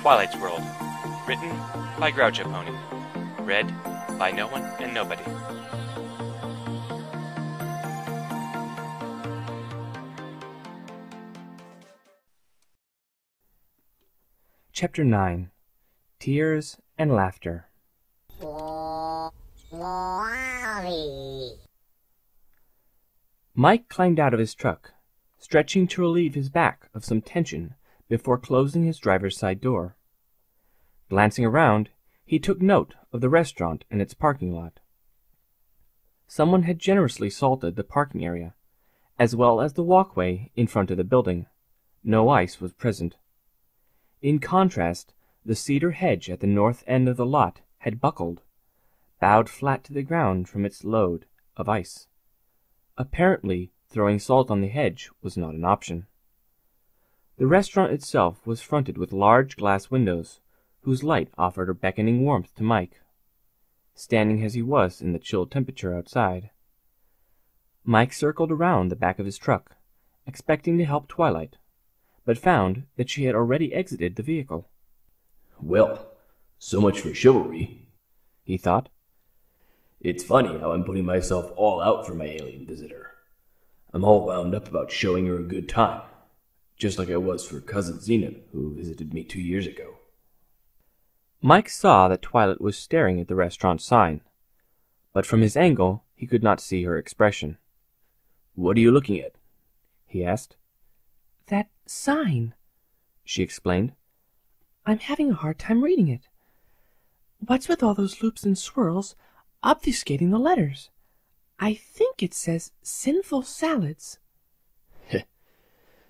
Twilight's World. Written by Groucho Pony. Read by no one and nobody. Chapter 9. Tears and Laughter. Mike climbed out of his truck, stretching to relieve his back of some tension before closing his driver's side door. Glancing around, he took note of the restaurant and its parking lot. Someone had generously salted the parking area, as well as the walkway in front of the building. No ice was present. In contrast, the cedar hedge at the north end of the lot had buckled, bowed flat to the ground from its load of ice. Apparently, throwing salt on the hedge was not an option. The restaurant itself was fronted with large glass windows, whose light offered a beckoning warmth to Mike, standing as he was in the chill temperature outside. Mike circled around the back of his truck, expecting to help Twilight, but found that she had already exited the vehicle. Well, so much for chivalry, he thought. It's funny how I'm putting myself all out for my alien visitor. I'm all wound up about showing her a good time, just like I was for Cousin Zenith, who visited me 2 years ago. Mike saw that Twilight was staring at the restaurant sign, but from his angle he could not see her expression. What are you looking at? He asked. That sign, she explained. I'm having a hard time reading it. What's with all those loops and swirls obfuscating the letters? I think it says sinful salads.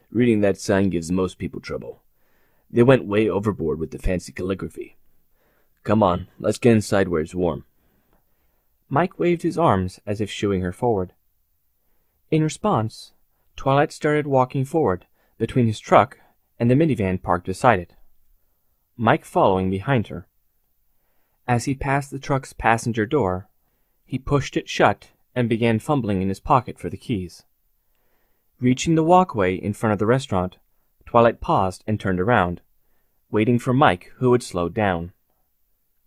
Reading that sign gives most people trouble. They went way overboard with the fancy calligraphy. Come on, let's get inside where it's warm. Mike waved his arms as if shooing her forward. In response, Twilight started walking forward between his truck and the minivan parked beside it, Mike following behind her. As he passed the truck's passenger door, he pushed it shut and began fumbling in his pocket for the keys. Reaching the walkway in front of the restaurant, Twilight paused and turned around, waiting for Mike, who had slowed down.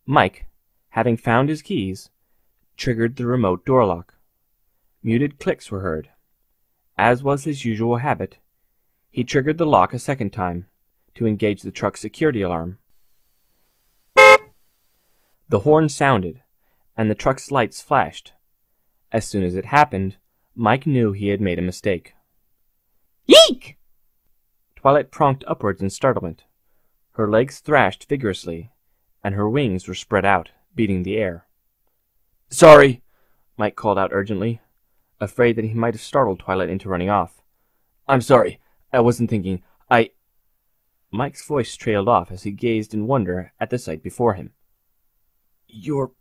Mike, having found his keys, triggered the remote door lock. Muted clicks were heard. As was his usual habit, he triggered the lock a second time to engage the truck's security alarm. The horn sounded, and the truck's lights flashed. As soon as it happened, Mike knew he had made a mistake. Yeek! Twilight pronked upwards in startlement. Her legs thrashed vigorously, and her wings were spread out, beating the air. Sorry, Mike called out urgently, afraid that he might have startled Twilight into running off. I'm sorry. I wasn't thinking. Mike's voice trailed off as he gazed in wonder at the sight before him. You're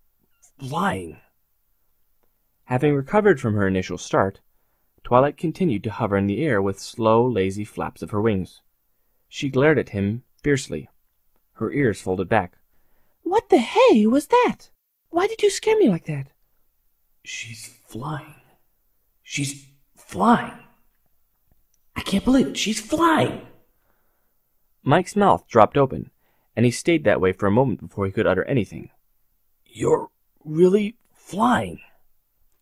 flying. Having recovered from her initial start, Twilight continued to hover in the air with slow, lazy flaps of her wings. She glared at him fiercely, her ears folded back. What the hey was that? Why did you scare me like that? She's flying. She's flying. I can't believe it. She's flying. Mike's mouth dropped open, and he stayed that way for a moment before he could utter anything. You're really flying.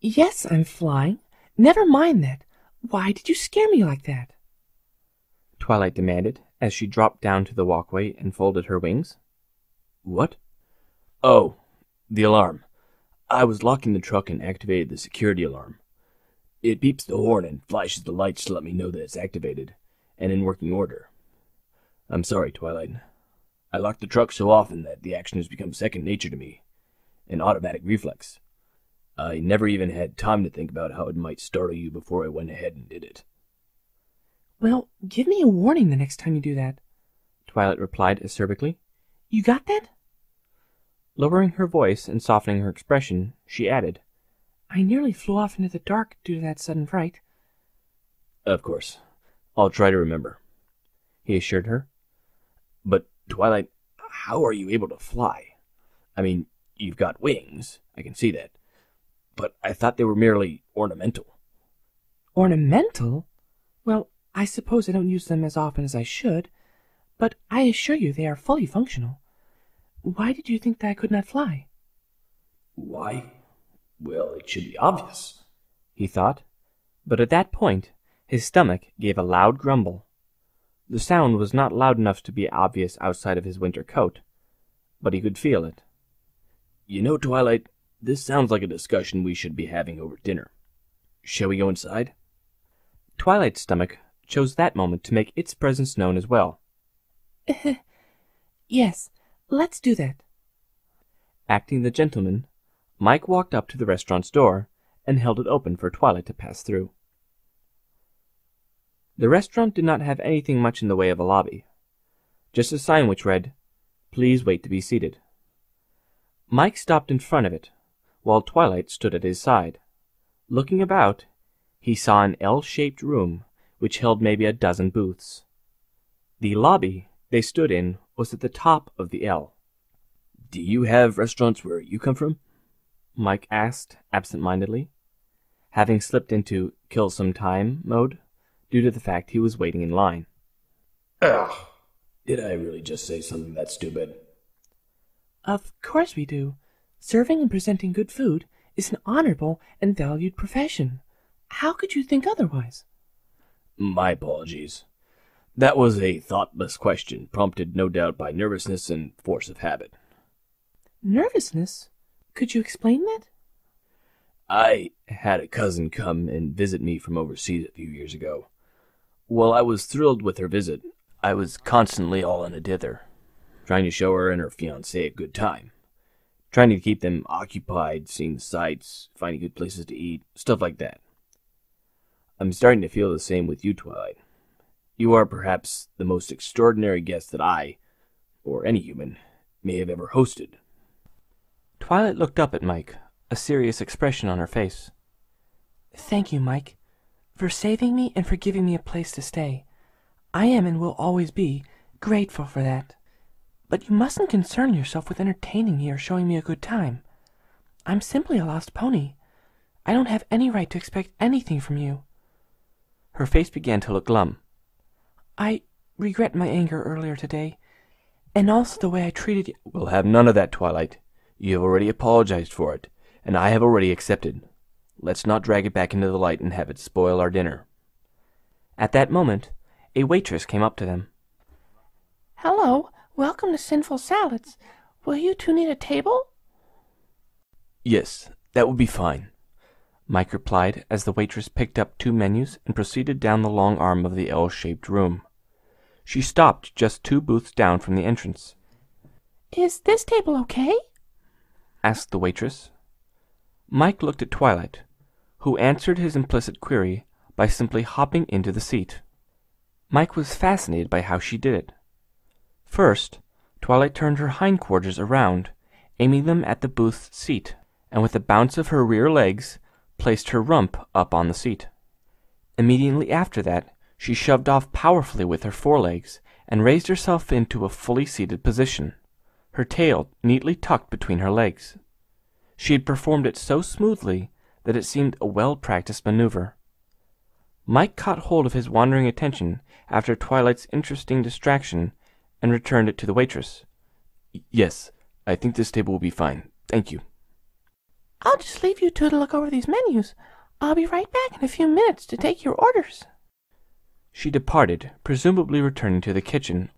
Yes, I'm flying. Never mind that. Why did you scare me like that? Twilight demanded, as she dropped down to the walkway and folded her wings. What? Oh, the alarm. I was locking the truck and activated the security alarm. It beeps the horn and flashes the lights to let me know that it's activated and in working order. I'm sorry, Twilight. I lock the truck so often that the action has become second nature to me, an automatic reflex. I never even had time to think about how it might startle you before I went ahead and did it. Well, give me a warning the next time you do that, Twilight replied acerbically. You got that? Lowering her voice and softening her expression, she added, I nearly flew off into the dark due to that sudden fright. Of course. I'll try to remember, he assured her. But, Twilight, how are you able to fly? I mean, you've got wings, I can see that. But I thought they were merely ornamental. Ornamental? Well, I suppose I don't use them as often as I should, but I assure you they are fully functional. Why did you think that I could not fly? Why? Well, it should be obvious, he thought, but at that point his stomach gave a loud grumble. The sound was not loud enough to be obvious outside of his winter coat, but he could feel it. You know, Twilight, this sounds like a discussion we should be having over dinner. Shall we go inside? Twilight's stomach chose that moment to make its presence known as well. Yes, let's do that. Acting the gentleman, Mike walked up to the restaurant's door and held it open for Twilight to pass through. The restaurant did not have anything much in the way of a lobby, just a sign which read, "Please wait to be seated." Mike stopped in front of it, while Twilight stood at his side. Looking about, he saw an L-shaped room which held maybe a dozen booths. The lobby they stood in was at the top of the L. Do you have restaurants where you come from? Mike asked absent-mindedly, having slipped into kill some time mode due to the fact he was waiting in line. Ugh. Did I really just say something that stupid? Of course we do. Serving and presenting good food is an honorable and valued profession. How could you think otherwise? My apologies. That was a thoughtless question, prompted no doubt by nervousness and force of habit. Nervousness? Could you explain that? I had a cousin come and visit me from overseas a few years ago. While I was thrilled with her visit, I was constantly all in a dither, trying to show her and her fiancé a good time, trying to keep them occupied, seeing the sights, finding good places to eat, stuff like that. I'm starting to feel the same with you, Twilight. You are perhaps the most extraordinary guest that I, or any human, may have ever hosted. Twilight looked up at Mike, a serious expression on her face. Thank you, Mike, for saving me and for giving me a place to stay. I am and will always be grateful for that. But you mustn't concern yourself with entertaining me or showing me a good time. I'm simply a lost pony. I don't have any right to expect anything from you. Her face began to look glum. I regret my anger earlier today, and also the way I treated you. We'll have none of that, Twilight. You have already apologized for it, and I have already accepted. Let's not drag it back into the light and have it spoil our dinner. At that moment, a waitress came up to them. Hello, welcome to Sinful Salads. Will you two need a table? Yes, that would be fine, Mike replied as the waitress picked up 2 menus and proceeded down the long arm of the L-shaped room. She stopped just 2 booths down from the entrance. Is this table okay? Asked the waitress. Mike looked at Twilight, who answered his implicit query by simply hopping into the seat. Mike was fascinated by how she did it. First, Twilight turned her hindquarters around, aiming them at the booth's seat, and with a bounce of her rear legs, placed her rump up on the seat. Immediately after that, she shoved off powerfully with her forelegs and raised herself into a fully seated position, her tail neatly tucked between her legs. She had performed it so smoothly that it seemed a well-practiced maneuver. Mike caught hold of his wandering attention after Twilight's interesting distraction and returned it to the waitress. Yes, I think this table will be fine. Thank you. I'll just leave you two to look over these menus. I'll be right back in a few minutes to take your orders. She departed, presumably returning to the kitchen,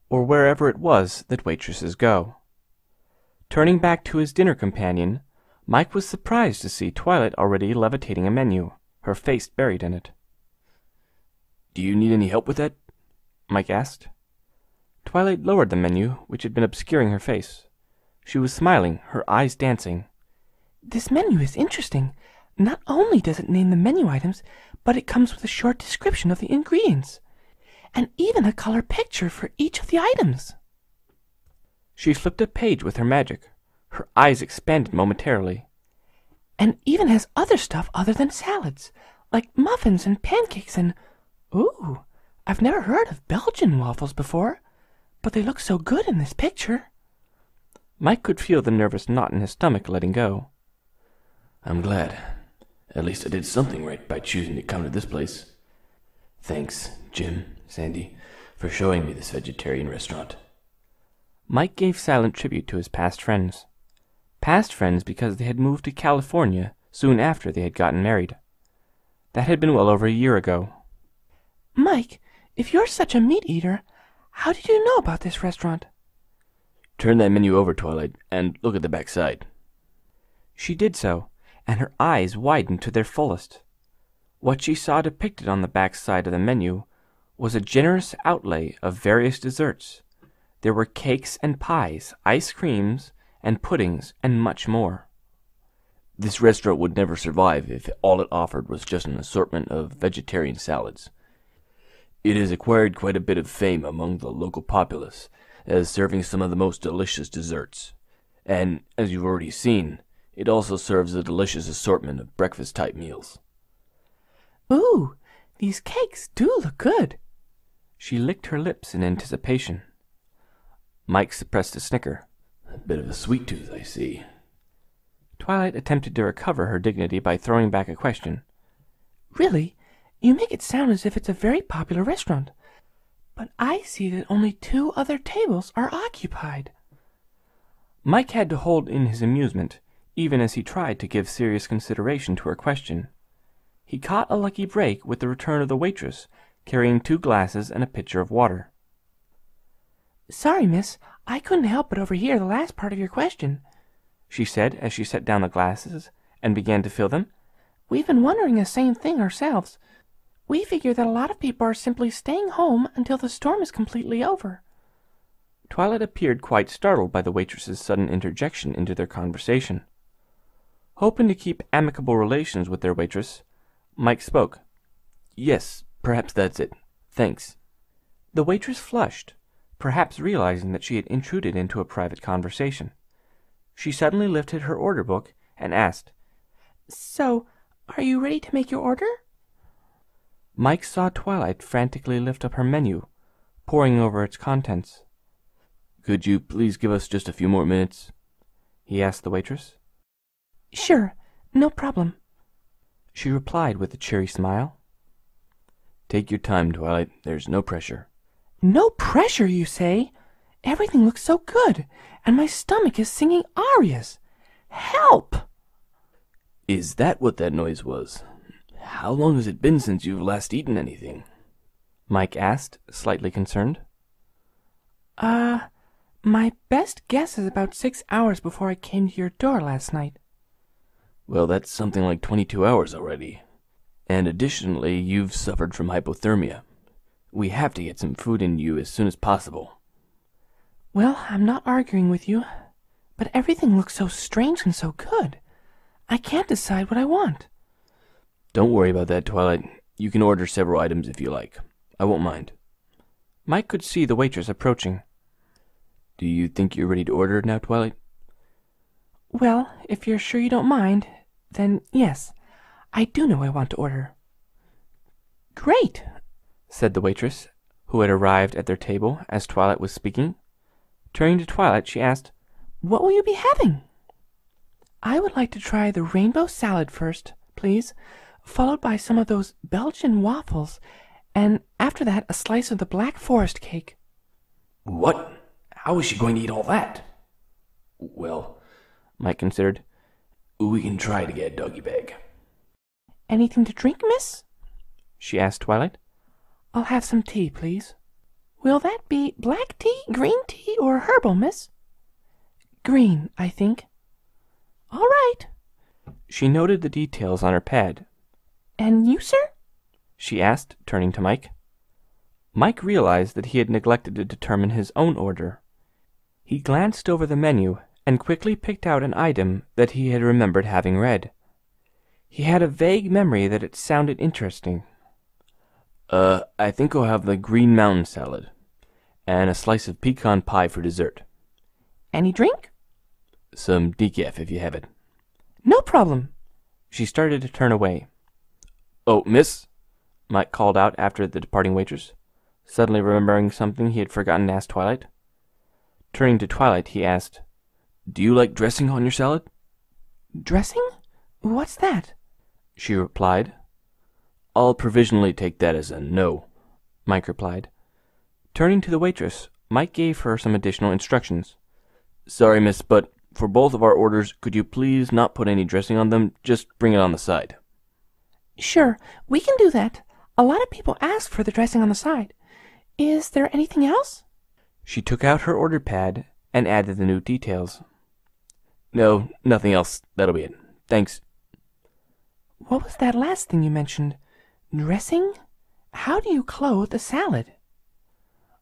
or wherever it was that waitresses go. Turning back to his dinner companion, Mike was surprised to see Twilight already levitating a menu, her face buried in it. Do you need any help with that? Mike asked. Twilight lowered the menu, which had been obscuring her face. She was smiling, her eyes dancing. This menu is interesting. Not only does it name the menu items, but it comes with a short description of the ingredients, and even a color picture for each of the items. She flipped a page with her magic. Her eyes expanded momentarily. And even has other stuff other than salads, like muffins and pancakes and... Ooh, I've never heard of Belgian waffles before, but they look so good in this picture. Mike could feel the nervous knot in his stomach letting go. I'm glad. At least I did something right by choosing to come to this place. Thanks, Jim, Sandy, for showing me this vegetarian restaurant. Mike gave silent tribute to his past friends. Past friends because they had moved to California soon after they had gotten married. That had been well over a year ago. Mike, if you're such a meat eater, how did you know about this restaurant? Turn that menu over, Twilight, and look at the back side. She did so, and her eyes widened to their fullest. What she saw depicted on the back side of the menu was a generous outlay of various desserts. There were cakes and pies, ice creams, and puddings, and much more. This restaurant would never survive if all it offered was just an assortment of vegetarian salads. It has acquired quite a bit of fame among the local populace as serving some of the most delicious desserts. And, as you've already seen, it also serves a delicious assortment of breakfast-type meals. Ooh, these cakes do look good. She licked her lips in anticipation. Mike suppressed a snicker. A bit of a sweet tooth, I see. Twilight attempted to recover her dignity by throwing back a question. Really? You make it sound as if it's a very popular restaurant. But I see that only 2 other tables are occupied. Mike had to hold in his amusement, even as he tried to give serious consideration to her question. He caught a lucky break with the return of the waitress, carrying 2 glasses and a pitcher of water. Sorry, miss, I couldn't help but overhear the last part of your question, she said as she set down the glasses and began to fill them. We've been wondering the same thing ourselves. We figure that a lot of people are simply staying home until the storm is completely over. Twilight appeared quite startled by the waitress's sudden interjection into their conversation. Hoping to keep amicable relations with their waitress, Mike spoke. Yes, perhaps that's it. Thanks. The waitress flushed, perhaps realizing that she had intruded into a private conversation. She suddenly lifted her order book and asked, So, are you ready to make your order? Mike saw Twilight frantically lift up her menu, poring over its contents. Could you please give us just a few more minutes? He asked the waitress. Sure, no problem, she replied with a cheery smile. Take your time, Twilight. There's no pressure. No pressure, you say? Everything looks so good, and my stomach is singing arias. Help! Is that what that noise was? How long has it been since you've last eaten anything? Mike asked, slightly concerned. My best guess is about 6 hours before I came to your door last night. Well, that's something like 22 hours already. And additionally, you've suffered from hypothermia. We have to get some food in you as soon as possible. Well, I'm not arguing with you, but everything looks so strange and so good. I can't decide what I want. Don't worry about that, Twilight. You can order several items if you like. I won't mind. Mike could see the waitress approaching. Do you think you're ready to order now, Twilight? Well, if you're sure you don't mind, then yes, I do know I want to order. Great, said the waitress, who had arrived at their table as Twilight was speaking. Turning to Twilight, she asked, What will you be having? I would like to try the rainbow salad first, please, followed by some of those Belgian waffles, and after that a slice of the Black Forest cake. What? How is she going to eat all that? Well, Mike considered, we can try to get a doggy bag. Anything to drink, miss? She asked Twilight. I'll have some tea, please. Will that be black tea, green tea, or herbal, miss? Green, I think. All right. She noted the details on her pad. And you, sir? She asked, turning to Mike. Mike realized that he had neglected to determine his own order. He glanced over the menu and quickly picked out an item that he had remembered having read. He had a vague memory that it sounded interesting. I think I'll have the green mountain salad, and a slice of pecan pie for dessert. Any drink? Some decaf, if you have it. No problem. She started to turn away. Oh, miss, Mike called out after the departing waitress, suddenly remembering something he had forgotten to ask Twilight. Turning to Twilight, he asked, Do you like dressing on your salad? Dressing? What's that? She replied. I'll provisionally take that as a no, Mike replied. Turning to the waitress, Mike gave her some additional instructions. Sorry, miss, but for both of our orders, could you please not put any dressing on them? Just bring it on the side. Sure, we can do that. A lot of people ask for the dressing on the side. Is there anything else? She took out her order pad and added the new details. No, nothing else. That'll be it. Thanks. What was that last thing you mentioned? Dressing? How do you clothe a salad?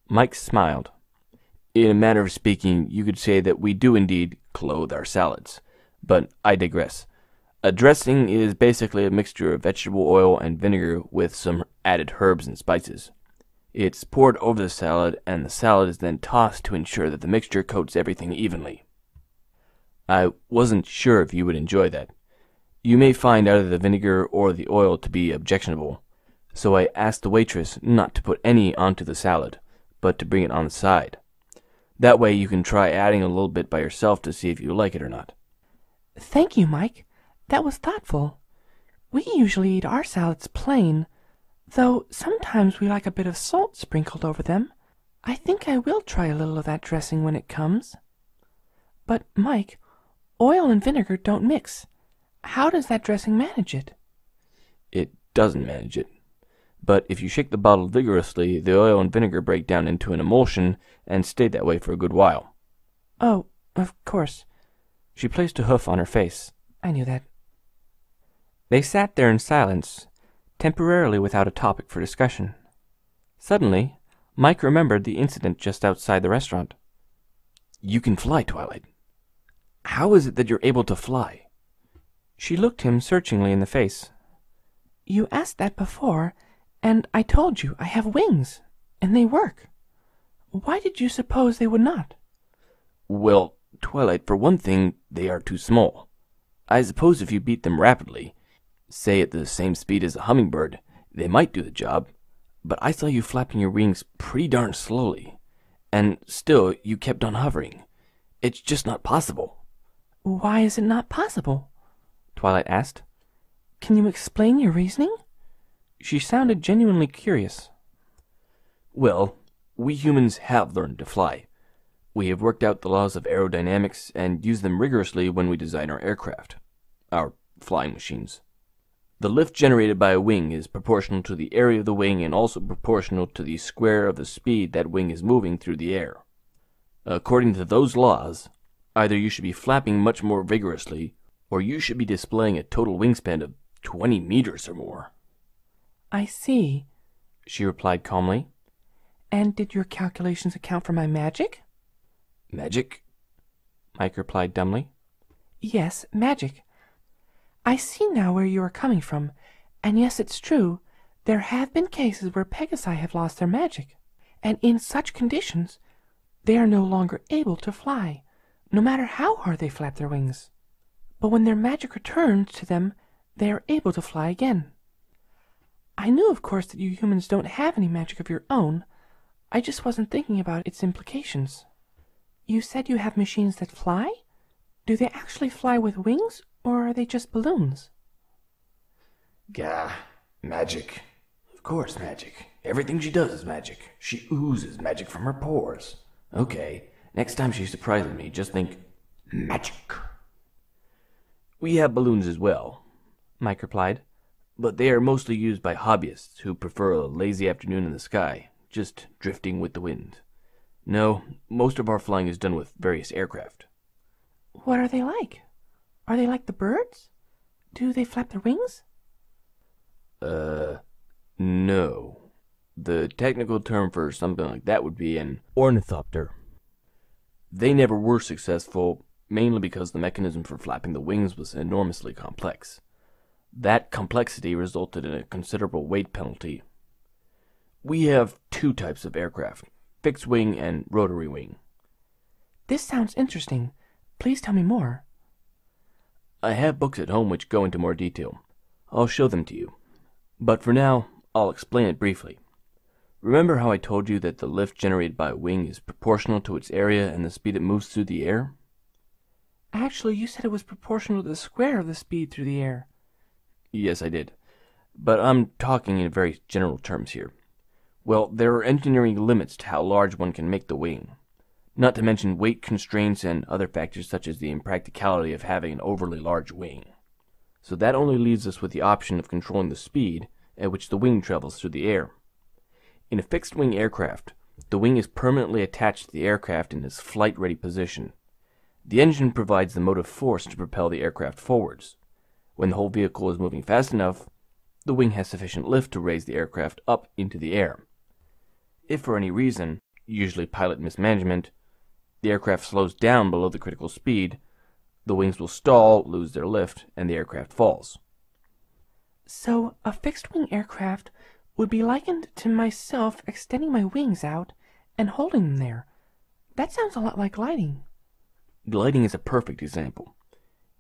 Mike smiled. In a manner of speaking, you could say that we do indeed clothe our salads. But I digress. A dressing is basically a mixture of vegetable oil and vinegar with some added herbs and spices. It's poured over the salad, and the salad is then tossed to ensure that the mixture coats everything evenly. I wasn't sure if you would enjoy that. You may find either the vinegar or the oil to be objectionable, so I asked the waitress not to put any onto the salad, but to bring it on the side. That way you can try adding a little bit by yourself to see if you like it or not. Thank you, Mike. That was thoughtful. We usually eat our salads plain, though sometimes we like a bit of salt sprinkled over them. I think I will try a little of that dressing when it comes. But, Mike, oil and vinegar don't mix. How does that dressing manage it? It doesn't manage it. But if you shake the bottle vigorously, the oil and vinegar break down into an emulsion and stay that way for a good while. Oh, of course. She placed a hoof on her face. I knew that. They sat there in silence, temporarily without a topic for discussion. Suddenly, Mike remembered the incident just outside the restaurant. You can fly, Twilight. How is it that you're able to fly? She looked him searchingly in the face. You asked that before, and I told you I have wings, and they work. Why did you suppose they would not? Well, Twilight, for one thing, they are too small. I suppose if you beat them rapidly, say at the same speed as a hummingbird, they might do the job, but I saw you flapping your wings pretty darn slowly, and still you kept on hovering. It's just not possible. Why is it not possible? Twilight asked. Can you explain your reasoning? She sounded genuinely curious. Well, we humans have learned to fly. We have worked out the laws of aerodynamics and use them rigorously when we design our aircraft, our flying machines. The lift generated by a wing is proportional to the area of the wing and also proportional to the square of the speed that wing is moving through the air. According to those laws, either you should be flapping much more vigorously, or you should be displaying a total wingspan of 20 meters or more. I see, she replied calmly. And did your calculations account for my magic? Magic? Mike replied dumbly. Yes, magic. I see now where you are coming from, and yes, it's true, there have been cases where Pegasi have lost their magic, and in such conditions, they are no longer able to fly, no matter how hard they flap their wings. But when their magic returns to them, they are able to fly again. I knew, of course, that you humans don't have any magic of your own. I just wasn't thinking about its implications. You said you have machines that fly? Do they actually fly with wings, or are they just balloons? Gah, magic. Of course, magic. Everything she does is magic. She oozes magic from her pores. Okay, next time she surprises me, just think, magic. We have balloons as well, Mike replied. But they are mostly used by hobbyists who prefer a lazy afternoon in the sky, just drifting with the wind. No, most of our flying is done with various aircraft. What are they like? Are they like the birds? Do they flap their wings? No. The technical term for something like that would be an ornithopter. They never were successful, mainly because the mechanism for flapping the wings was enormously complex. That complexity resulted in a considerable weight penalty. We have two types of aircraft, fixed wing and rotary wing. This sounds interesting. Please tell me more. I have books at home which go into more detail. I'll show them to you. But for now, I'll explain it briefly. Remember how I told you that the lift generated by a wing is proportional to its area and the speed it moves through the air? Actually, you said it was proportional to the square of the speed through the air. Yes, I did. But I'm talking in very general terms here. Well, there are engineering limits to how large one can make the wing, not to mention weight constraints and other factors such as the impracticality of having an overly large wing. So that only leaves us with the option of controlling the speed at which the wing travels through the air. In a fixed-wing aircraft, the wing is permanently attached to the aircraft in its flight-ready position. The engine provides the motive force to propel the aircraft forwards. When the whole vehicle is moving fast enough, the wing has sufficient lift to raise the aircraft up into the air. If for any reason, usually pilot mismanagement, the aircraft slows down below the critical speed, the wings will stall, lose their lift, and the aircraft falls. So, a fixed-wing aircraft would be likened to myself extending my wings out and holding them there. That sounds a lot like gliding. Gliding is a perfect example.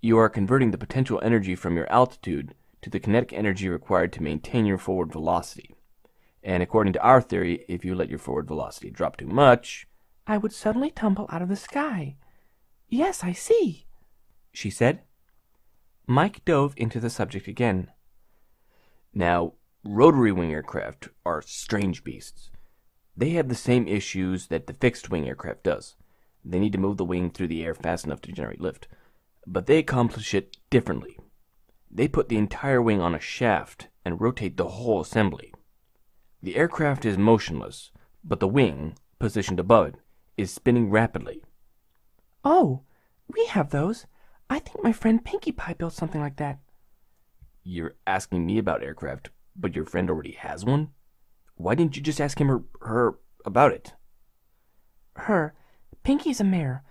You are converting the potential energy from your altitude to the kinetic energy required to maintain your forward velocity. And according to our theory, if you let your forward velocity drop too much, I would suddenly tumble out of the sky. Yes, I see, she said. Mike dove into the subject again. Now, rotary wing aircraft are strange beasts. They have the same issues that the fixed-wing aircraft does. They need to move the wing through the air fast enough to generate lift. But they accomplish it differently. They put the entire wing on a shaft and rotate the whole assembly. The aircraft is motionless, but the wing, positioned above it, is spinning rapidly. Oh, we have those. I think my friend Pinkie Pie built something like that. You're asking me about aircraft, but your friend already has one? Why didn't you just ask him or her about it? Her. Pinkie's a mare.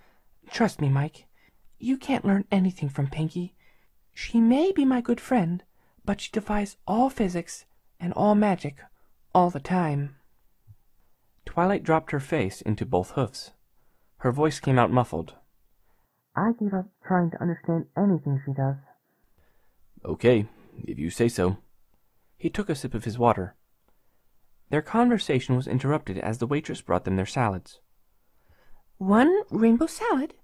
Trust me, Mike. You can't learn anything from Pinkie. She may be my good friend, but she defies all physics and all magic all the time. Twilight dropped her face into both hoofs. Her voice came out muffled. I give up trying to understand anything she does. Okay, if you say so. He took a sip of his water. Their conversation was interrupted as the waitress brought them their salads. One rainbow salad?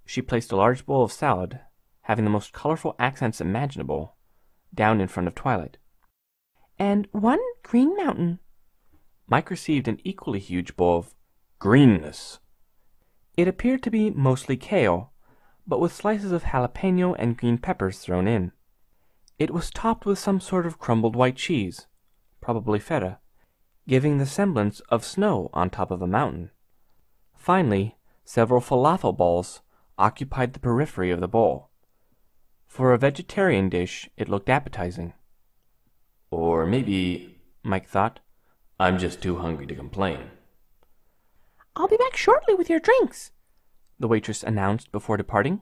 She placed a large bowl of salad, having the most colorful accents imaginable, down in front of Twilight. And one green mountain. Mike received an equally huge bowl of greenness. It appeared to be mostly kale, but with slices of jalapeno and green peppers thrown in. It was topped with some sort of crumbled white cheese, probably feta, giving the semblance of snow on top of a mountain. Finally, several falafel balls occupied the periphery of the bowl. For a vegetarian dish, it looked appetizing. Or maybe, Mike thought, I'm just too hungry to complain. I'll be back shortly with your drinks, the waitress announced before departing.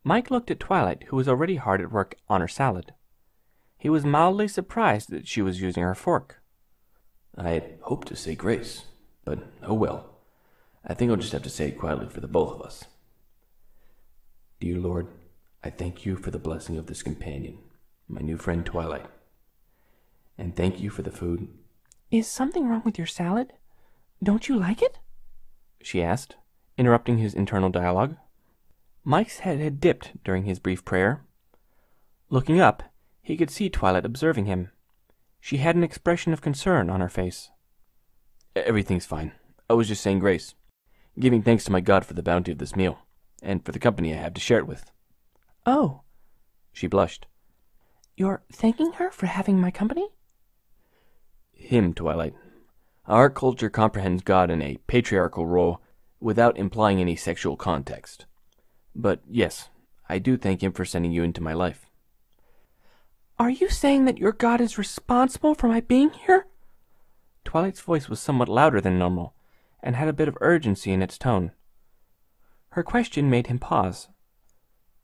Mike looked at Twilight, who was already hard at work on her salad. He was mildly surprised that she was using her fork. I had hoped to say grace, but oh well. I think I'll just have to say it quietly for the both of us. Dear Lord, I thank you for the blessing of this companion, my new friend Twilight. And thank you for the food. Is something wrong with your salad? Don't you like it? She asked, interrupting his internal dialogue. Mike's head had dipped during his brief prayer. Looking up, he could see Twilight observing him. She had an expression of concern on her face. Everything's fine. I was just saying grace, giving thanks to my God for the bounty of this meal, and for the company I have to share it with. Oh. She blushed. You're thanking her for having my company? Him, Twilight. Our culture comprehends God in a patriarchal role without implying any sexual context. But yes, I do thank him for sending you into my life. Are you saying that your God is responsible for my being here? Twilight's voice was somewhat louder than normal, and had a bit of urgency in its tone. Her question made him pause.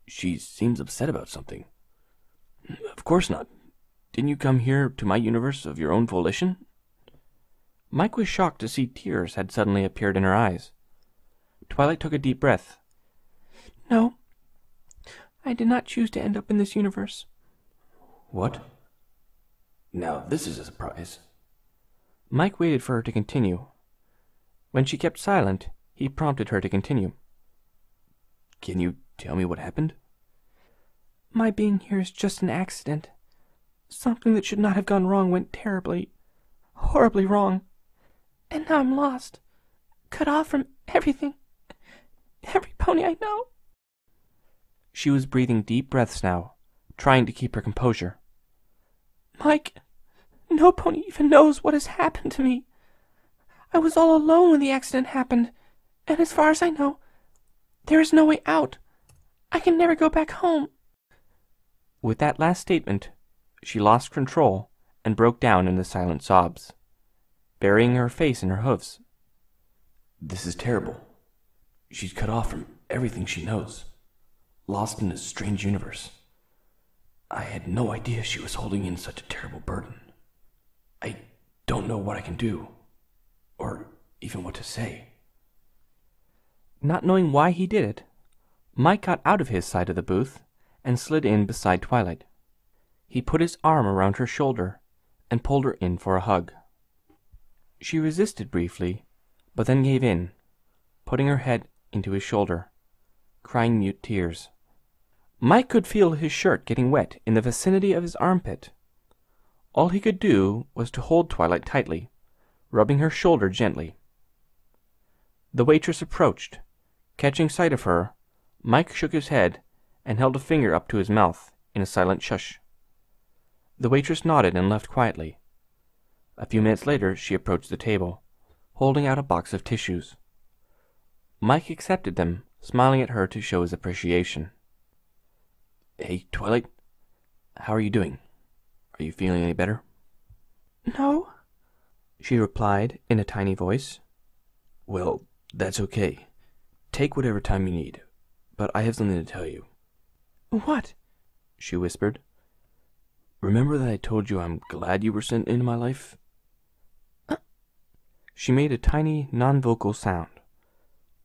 She seems upset about something. Of course not. Didn't you come here to my universe of your own volition? Mike was shocked to see tears had suddenly appeared in her eyes. Twilight took a deep breath. No, I did not choose to end up in this universe. What? Now this is a surprise. Mike waited for her to continue. When she kept silent, he prompted her to continue. Can you tell me what happened? My being here is just an accident. Something that should not have gone wrong went terribly, horribly wrong. And now I'm lost, cut off from everything, every pony I know. She was breathing deep breaths now, trying to keep her composure. Mike, no pony even knows what has happened to me. I was all alone when the accident happened, and as far as I know, there is no way out. I can never go back home. With that last statement, she lost control and broke down into silent sobs, burying her face in her hoofs. This is terrible. She's cut off from everything she knows, lost in a strange universe. I had no idea she was holding in such a terrible burden. I don't know what I can do, or even what to say. Not knowing why he did it, Mike got out of his side of the booth and slid in beside Twilight. He put his arm around her shoulder and pulled her in for a hug. She resisted briefly, but then gave in, putting her head into his shoulder, crying mute tears. Mike could feel his shirt getting wet in the vicinity of his armpit. All he could do was to hold Twilight tightly, rubbing her shoulder gently. The waitress approached. Catching sight of her, Mike shook his head and held a finger up to his mouth in a silent shush. The waitress nodded and left quietly. A few minutes later she approached the table, holding out a box of tissues. Mike accepted them, smiling at her to show his appreciation. Hey, Twilight. How are you doing? Are you feeling any better? No, she replied in a tiny voice. Well, that's okay. Take whatever time you need, but I have something to tell you. What? She whispered. Remember that I told you I'm glad you were sent into my life? She made a tiny, non-vocal sound.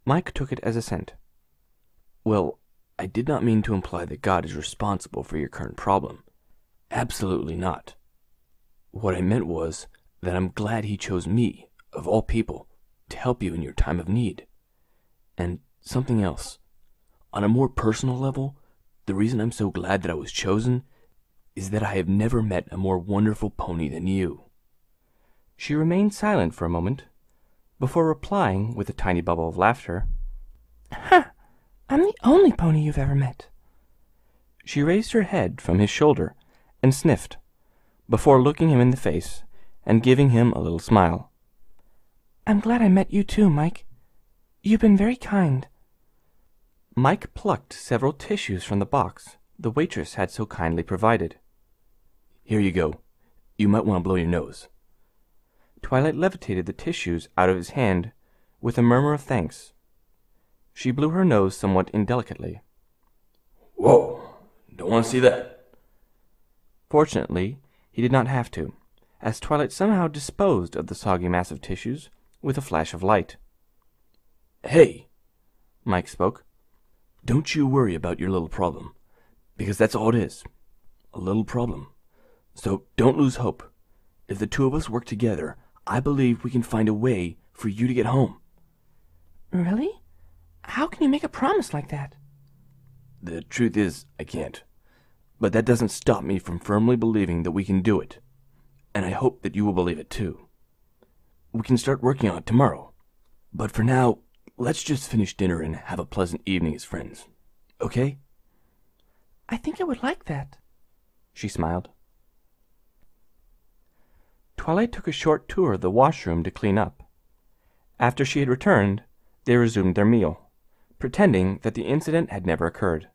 Mike took it as assent. Well, I did not mean to imply that God is responsible for your current problem. Absolutely not. What I meant was that I'm glad he chose me, of all people, to help you in your time of need. And something else. On a more personal level, the reason I'm so glad that I was chosen is that I have never met a more wonderful pony than you. She remained silent for a moment, before replying with a tiny bubble of laughter. Ha! I'm the only pony you've ever met. She raised her head from his shoulder and sniffed, before looking him in the face and giving him a little smile. I'm glad I met you too, Mike. You've been very kind. Mike plucked several tissues from the box the waitress had so kindly provided. Here you go. You might want to blow your nose. Twilight levitated the tissues out of his hand with a murmur of thanks. She blew her nose somewhat indelicately. Whoa! Don't want to see that. Fortunately, he did not have to, as Twilight somehow disposed of the soggy mass of tissues with a flash of light. Hey! Mike spoke. Don't you worry about your little problem, because that's all it is. A little problem. So don't lose hope. If the two of us work together, I believe we can find a way for you to get home. Really? How can you make a promise like that? The truth is, I can't. But that doesn't stop me from firmly believing that we can do it. And I hope that you will believe it too. We can start working on it tomorrow. But for now, let's just finish dinner and have a pleasant evening as friends. Okay? I think I would like that. She smiled. Twilight took a short tour of the washroom to clean up. After she had returned, they resumed their meal, pretending that the incident had never occurred.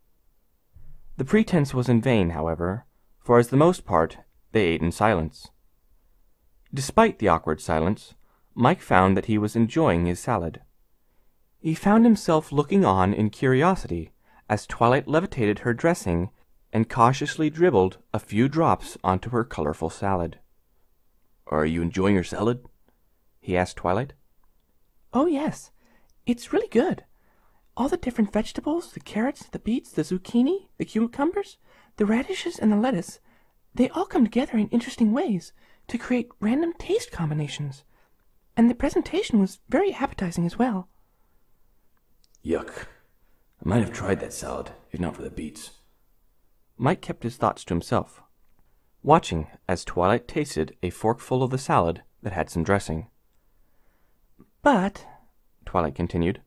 The pretense was in vain, however, for as the most part they ate in silence. Despite the awkward silence, Mike found that he was enjoying his salad. He found himself looking on in curiosity as Twilight levitated her dressing and cautiously dribbled a few drops onto her colorful salad. Are you enjoying your salad? He asked Twilight. Oh, yes. It's really good. All the different vegetables, the carrots, the beets, the zucchini, the cucumbers, the radishes, and the lettuce, they all come together in interesting ways to create random taste combinations. And the presentation was very appetizing as well. Yuck. I might have tried that salad, if not for the beets. Mike kept his thoughts to himself, watching as Twilight tasted a forkful of the salad that had some dressing. But, Twilight continued,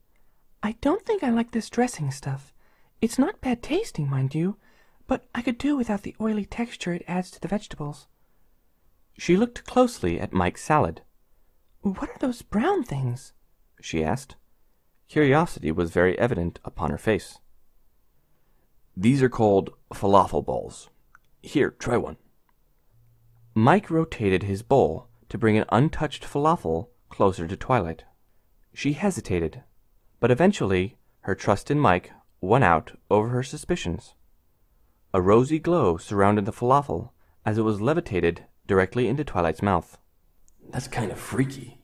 I don't think I like this dressing stuff. It's not bad tasting, mind you, but I could do without the oily texture it adds to the vegetables. She looked closely at Mike's salad. What are those brown things? She asked. Curiosity was very evident upon her face. These are called falafel balls. Here, try one. Mike rotated his bowl to bring an untouched falafel closer to Twilight. She hesitated, but eventually her trust in Mike won out over her suspicions. A rosy glow surrounded the falafel as it was levitated directly into Twilight's mouth. That's kind of freaky.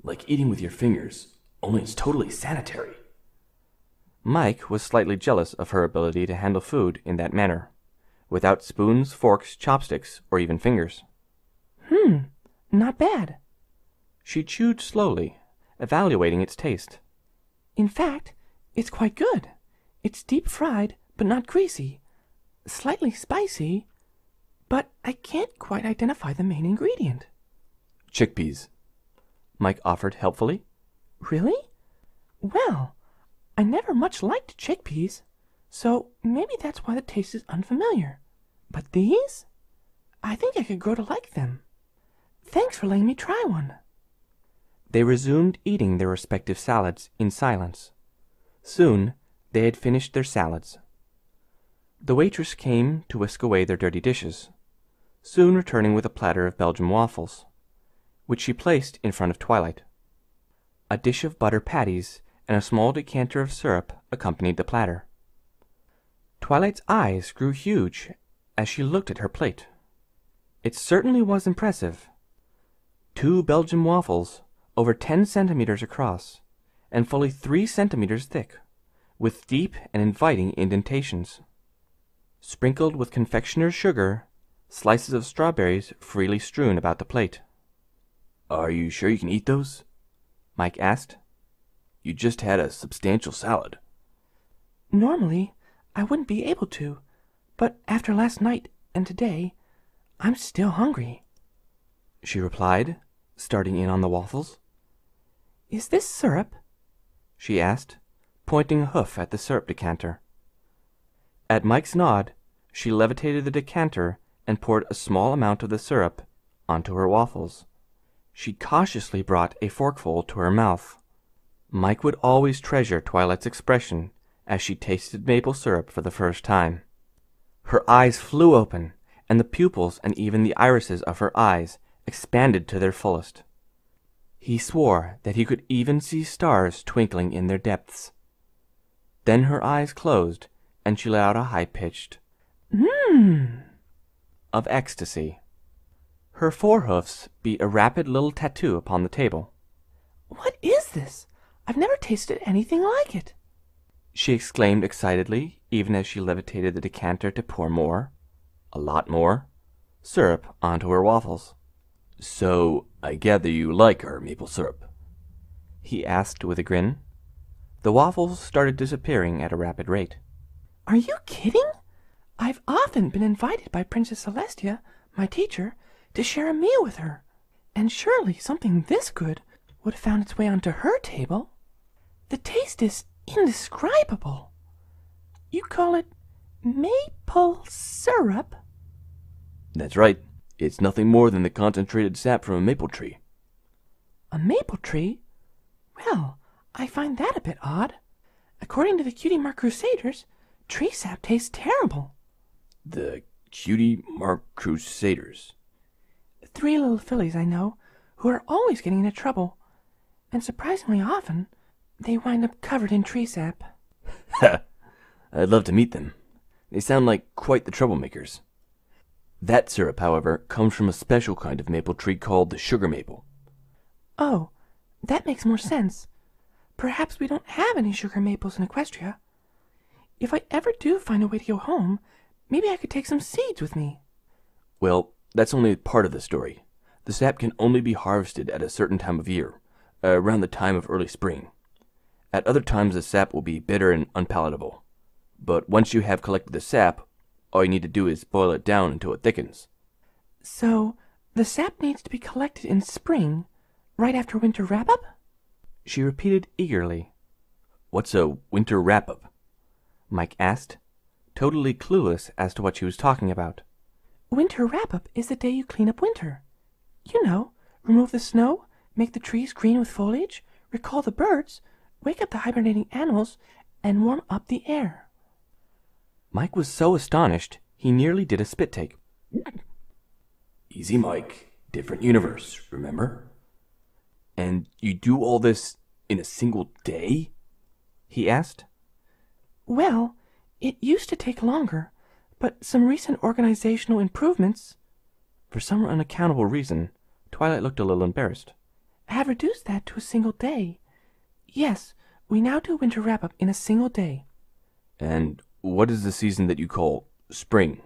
Like eating with your fingers, only it's totally sanitary. Mike was slightly jealous of her ability to handle food in that manner, without spoons, forks, chopsticks, or even fingers. Not bad. She chewed slowly, evaluating its taste. In fact, it's quite good. It's deep fried, but not greasy. Slightly spicy, but I can't quite identify the main ingredient. Chickpeas. Mike offered helpfully. Really? Well, I never much liked chickpeas, so maybe that's why the taste is unfamiliar. But these? I think I could grow to like them. Thanks for letting me try one. They resumed eating their respective salads in silence. Soon they had finished their salads. The waitress came to whisk away their dirty dishes, soon returning with a platter of Belgian waffles, which she placed in front of Twilight. A dish of butter patties and a small decanter of syrup accompanied the platter. Twilight's eyes grew huge as she looked at her plate. It certainly was impressive. 2 Belgian waffles, over 10 centimeters across, and fully 3 centimeters thick, with deep and inviting indentations. Sprinkled with confectioner's sugar, slices of strawberries freely strewn about the plate. Are you sure you can eat those? Mike asked. You just had a substantial salad. Normally, I wouldn't be able to, but after last night and today, I'm still hungry, she replied, starting in on the waffles. Is this syrup? She asked, pointing a hoof at the syrup decanter. At Mike's nod, she levitated the decanter and poured a small amount of the syrup onto her waffles. She cautiously brought a forkful to her mouth. Mike would always treasure Twilight's expression as she tasted maple syrup for the first time. Her eyes flew open, and the pupils and even the irises of her eyes expanded to their fullest. He swore that he could even see stars twinkling in their depths. Then her eyes closed, and she let out a high-pitched of ecstasy. Her forehoofs beat a rapid little tattoo upon the table. What is this? I've never tasted anything like it, she exclaimed excitedly, even as she levitated the decanter to pour more, a lot more, syrup onto her waffles. So, I gather you like our maple syrup? He asked with a grin. The waffles started disappearing at a rapid rate. Are you kidding? I've often been invited by Princess Celestia, my teacher, to share a meal with her, and surely something this good would have found its way onto her table. The taste is indescribable. You call it maple syrup? That's right. It's nothing more than the concentrated sap from a maple tree. A maple tree? Well, I find that a bit odd. According to the Cutie Mark Crusaders, tree sap tastes terrible. The Cutie Mark Crusaders? 3 little fillies I know who are always getting into trouble, and surprisingly often they wind up covered in tree sap. Ha! I'd love to meet them. They sound like quite the troublemakers. That syrup, however, comes from a special kind of maple tree called the sugar maple. Oh, that makes more sense. Perhaps we don't have any sugar maples in Equestria. If I ever do find a way to go home, maybe I could take some seeds with me. Well, that's only part of the story. The sap can only be harvested at a certain time of year, around the time of early spring. At other times the sap will be bitter and unpalatable. But once you have collected the sap, all you need to do is boil it down until it thickens. So, The sap needs to be collected in spring, right after winter wrap-up? She repeated eagerly. What's a winter wrap-up? Mike asked, totally clueless as to what she was talking about. Winter wrap-up is the day you clean up winter. You know, remove the snow, make the trees green with foliage, recall the birds, wake up the hibernating animals, and warm up the air. Mike was so astonished, he nearly did a spit take. Easy, Mike. Different universe, remember? And you do all this in a single day? He asked. Well, it used to take longer, but some recent organizational improvements, For some unaccountable reason, Twilight looked a little embarrassed. have reduced that to a single day. Yes, we now do winter wrap-up in a single day. And what is the season that you call spring?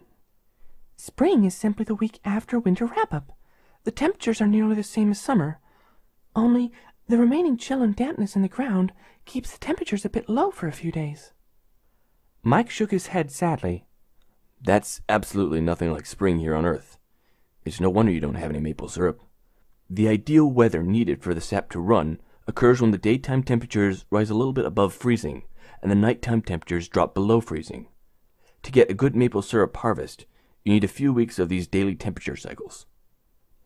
Spring is simply the week after winter wrap-up. The temperatures are nearly the same as summer. Only the remaining chill and dampness in the ground keeps the temperatures a bit low for a few days. Mike shook his head sadly. That's absolutely nothing like spring here on Earth. It's no wonder you don't have any maple syrup. The ideal weather needed for the sap to run occurs when the daytime temperatures rise a little bit above freezing and the nighttime temperatures drop below freezing. To get a good maple syrup harvest, you need a few weeks of these daily temperature cycles.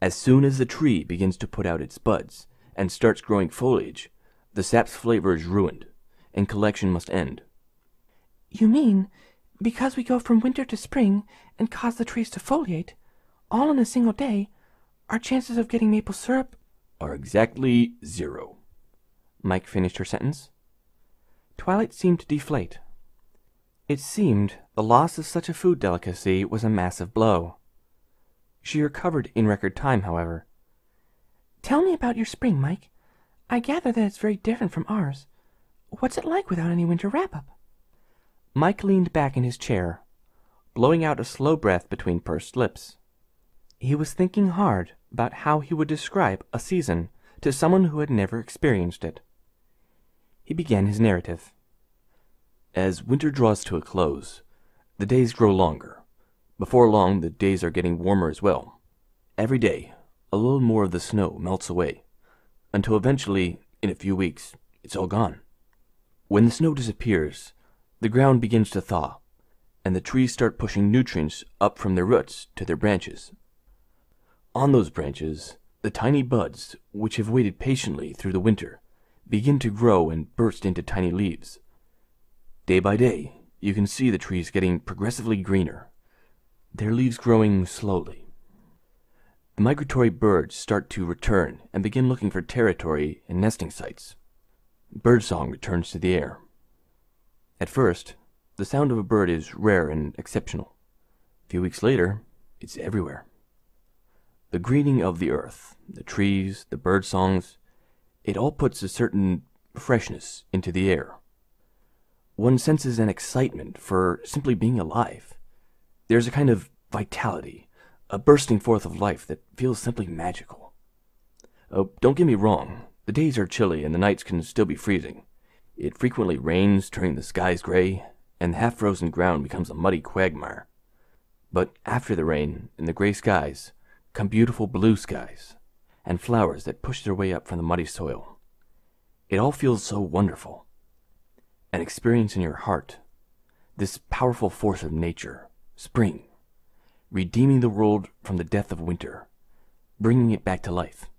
As soon as the tree begins to put out its buds and starts growing foliage, the sap's flavor is ruined, and collection must end. You mean, because we go from winter to spring and cause the trees to foliate, all in a single day, our chances of getting maple syrup Are exactly 0. Mike finished her sentence. Twilight seemed to deflate. It seemed the loss of such a food delicacy was a massive blow. She recovered in record time, however. Tell me about your spring, Mike. I gather that it's very different from ours. What's it like without any winter wrap-up? Mike leaned back in his chair, blowing out a slow breath between pursed lips. He was thinking hard about how he would describe a season to someone who had never experienced it. He began his narrative. As winter draws to a close, the days grow longer. Before long, the days are getting warmer as well. Every day, a little more of the snow melts away, until eventually, in a few weeks, it's all gone. When the snow disappears, the ground begins to thaw, and the trees start pushing nutrients up from their roots to their branches. On those branches, the tiny buds, which have waited patiently through the winter, begin to grow and burst into tiny leaves. Day by day, you can see the trees getting progressively greener, their leaves growing slowly. The migratory birds start to return and begin looking for territory and nesting sites. Birdsong returns to the air. At first, the sound of a bird is rare and exceptional. A few weeks later, it's everywhere. The greening of the earth, the trees, the bird songs, it all puts a certain freshness into the air. One senses an excitement for simply being alive. There's a kind of vitality, a bursting forth of life that feels simply magical. Oh, don't get me wrong, the days are chilly and the nights can still be freezing. It frequently rains, turning the skies gray, and the half-frozen ground becomes a muddy quagmire. But after the rain and the gray skies come beautiful blue skies, and flowers that push their way up from the muddy soil. It all feels so wonderful. An experience in your heart, this powerful force of nature, spring, redeeming the world from the death of winter, bringing it back to life.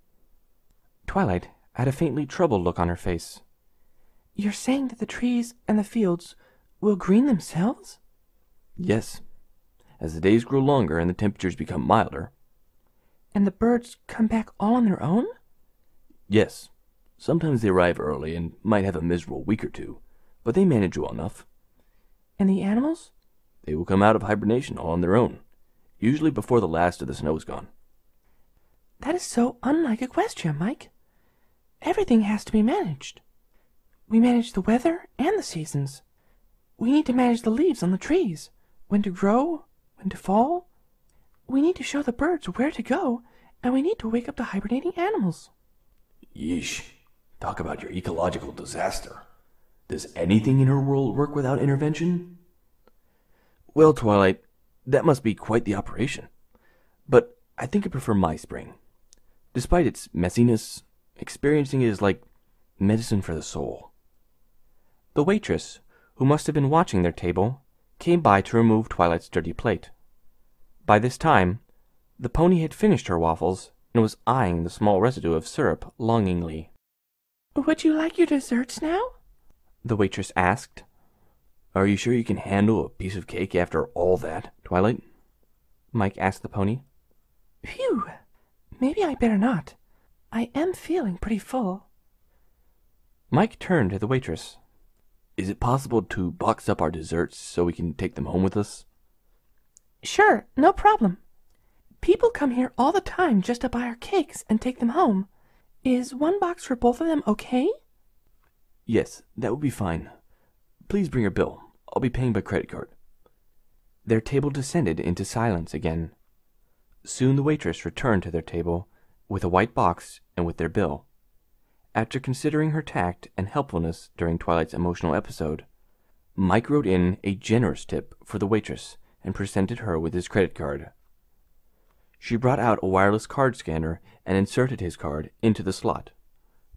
Twilight had a faintly troubled look on her face. You're saying that the trees and the fields will green themselves? Yes. As the days grow longer and the temperatures become milder. And the birds come back all on their own? Yes. Sometimes they arrive early and might have a miserable week or two, but they manage well enough. And the animals? They will come out of hibernation all on their own, usually before the last of the snow is gone. That is so unlike Equestria, Mike. Everything has to be managed. We manage the weather and the seasons. We need to manage the leaves on the trees, when to grow, when to fall. We need to show the birds where to go, and we need to wake up the hibernating animals. Yeesh. Talk about your ecological disaster. Does anything in her world work without intervention? Well, Twilight, that must be quite the operation. But I think I prefer my spring. Despite its messiness, experiencing it is like medicine for the soul. The waitress, who must have been watching their table, came by to remove Twilight's dirty plate. By this time, the pony had finished her waffles and was eyeing the small residue of syrup longingly. Would you like your desserts now? The waitress asked. Are you sure you can handle a piece of cake after all that, Twilight? Mike asked the pony. Phew! Maybe I better not. I am feeling pretty full. Mike turned to the waitress. Is it possible to box up our desserts so we can take them home with us? Sure, no problem. People come here all the time just to buy our cakes and take them home. Is one box for both of them okay? Yes, that would be fine. Please bring your bill. I'll be paying by credit card. Their table descended into silence again. Soon the waitress returned to their table with a white box and with their bill. After considering her tact and helpfulness during Twilight's emotional episode, Mike wrote in a generous tip for the waitress and presented her with his credit card. She brought out a wireless card scanner and inserted his card into the slot,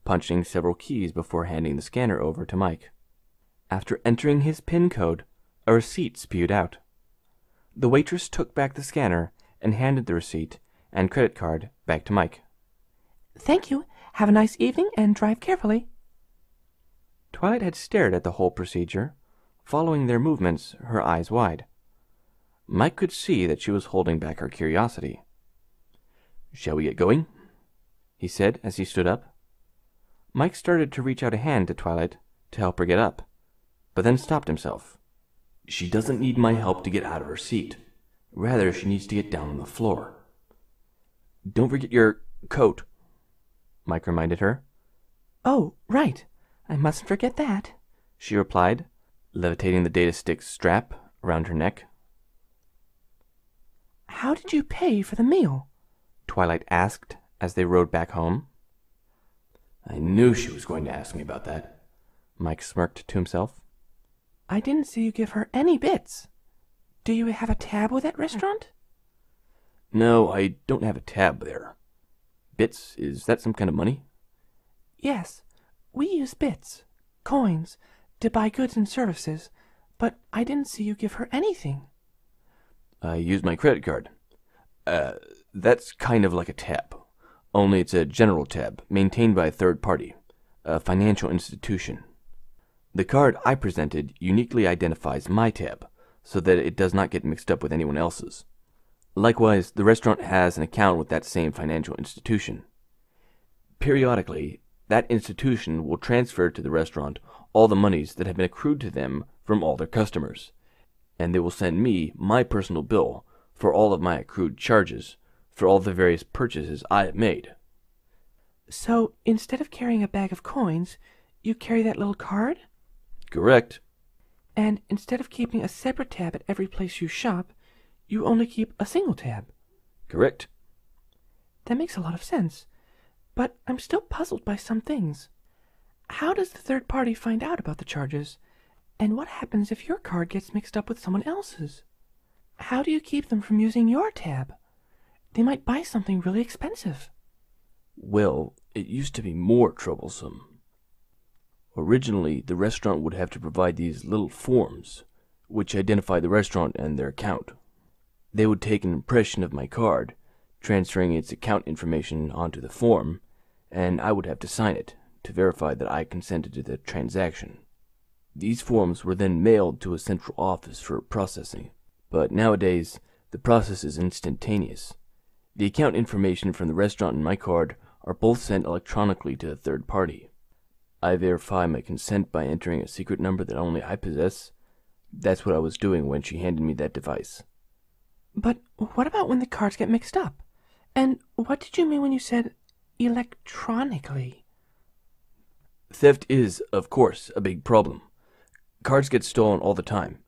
punching several keys before handing the scanner over to Mike. After entering his PIN code, a receipt spewed out. The waitress took back the scanner and handed the receipt and credit card back to Mike. Thank you. Have a nice evening and drive carefully. Twilight had stared at the whole procedure, following their movements, her eyes wide. Mike could see that she was holding back her curiosity. Shall we get going? He said as he stood up. Mike started to reach out a hand to Twilight to help her get up, but then stopped himself. She doesn't need my help to get out of her seat. Rather, she needs to get down on the floor. Don't forget your coat, Mike reminded her. Oh, right. I mustn't forget that, she replied, levitating the data stick strap around her neck. How did you pay for the meal? Twilight asked as they rode back home. I knew she was going to ask me about that. Mike smirked to himself. I didn't see you give her any bits. Do you have a tab with that restaurant? No, I don't have a tab there. Bits? Is that some kind of money? Yes, we use bits, coins, to buy goods and services, but I didn't see you give her anything. I used my credit card. That's kind of like a tab, only it's a general tab maintained by a third party, a financial institution. The card I presented uniquely identifies my tab, so that it does not get mixed up with anyone else's. Likewise, the restaurant has an account with that same financial institution. Periodically, that institution will transfer to the restaurant all the monies that have been accrued to them from all their customers, and they will send me my personal bill for all of my accrued charges for all the various purchases I have made. So, instead of carrying a bag of coins, you carry that little card? Correct. And instead of keeping a separate tab at every place you shop, you only keep a single tab? Correct. That makes a lot of sense. But I'm still puzzled by some things. How does the third party find out about the charges? And what happens if your card gets mixed up with someone else's? How do you keep them from using your tab? They might buy something really expensive. Well, it used to be more troublesome. Originally, the restaurant would have to provide these little forms, which identify the restaurant and their account. They would take an impression of my card, transferring its account information onto the form, and I would have to sign it to verify that I consented to the transaction. These forms were then mailed to a central office for processing, but nowadays the process is instantaneous. The account information from the restaurant and my card are both sent electronically to the third party. I verify my consent by entering a secret number that only I possess. That's what I was doing when she handed me that device. But what about when the cards get mixed up? And what did you mean when you said electronically? Theft is, of course, a big problem. Cards get stolen all the time.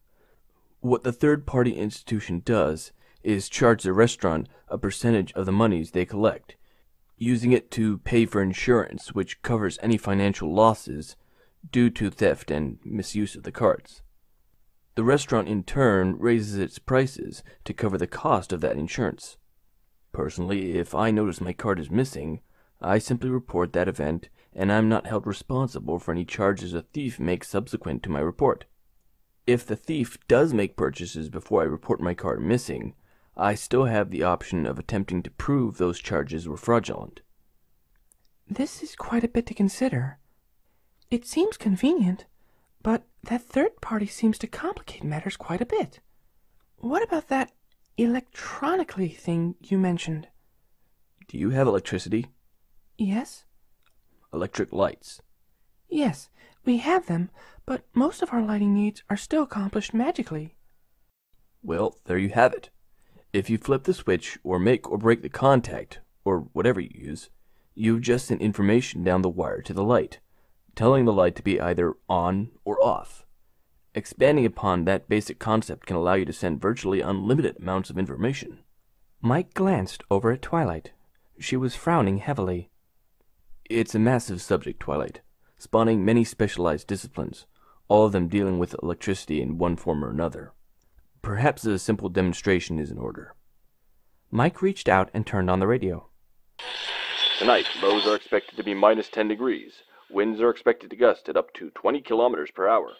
What the third-party institution does is charge the restaurant a percentage of the monies they collect, using it to pay for insurance which covers any financial losses due to theft and misuse of the cards. The restaurant in turn raises its prices to cover the cost of that insurance. Personally, if I notice my card is missing, I simply report that event, and I'm not held responsible for any charges a thief makes subsequent to my report. If the thief does make purchases before I report my card missing, I still have the option of attempting to prove those charges were fraudulent. This is quite a bit to consider. It seems convenient, but that third party seems to complicate matters quite a bit. What about that electronically thing you mentioned? Do you have electricity? Yes? Electric lights? Yes, we have them, but most of our lighting needs are still accomplished magically. Well, there you have it. If you flip the switch, or make or break the contact, or whatever you use, you've just sent information down the wire to the light, telling the light to be either on or off. Expanding upon that basic concept can allow you to send virtually unlimited amounts of information. Mike glanced over at Twilight. She was frowning heavily. It's a massive subject, Twilight, spawning many specialized disciplines, all of them dealing with electricity in one form or another. Perhaps a simple demonstration is in order. Mike reached out and turned on the radio. Tonight, lows are expected to be minus 10 degrees. Winds are expected to gust at up to 20 kilometers per hour.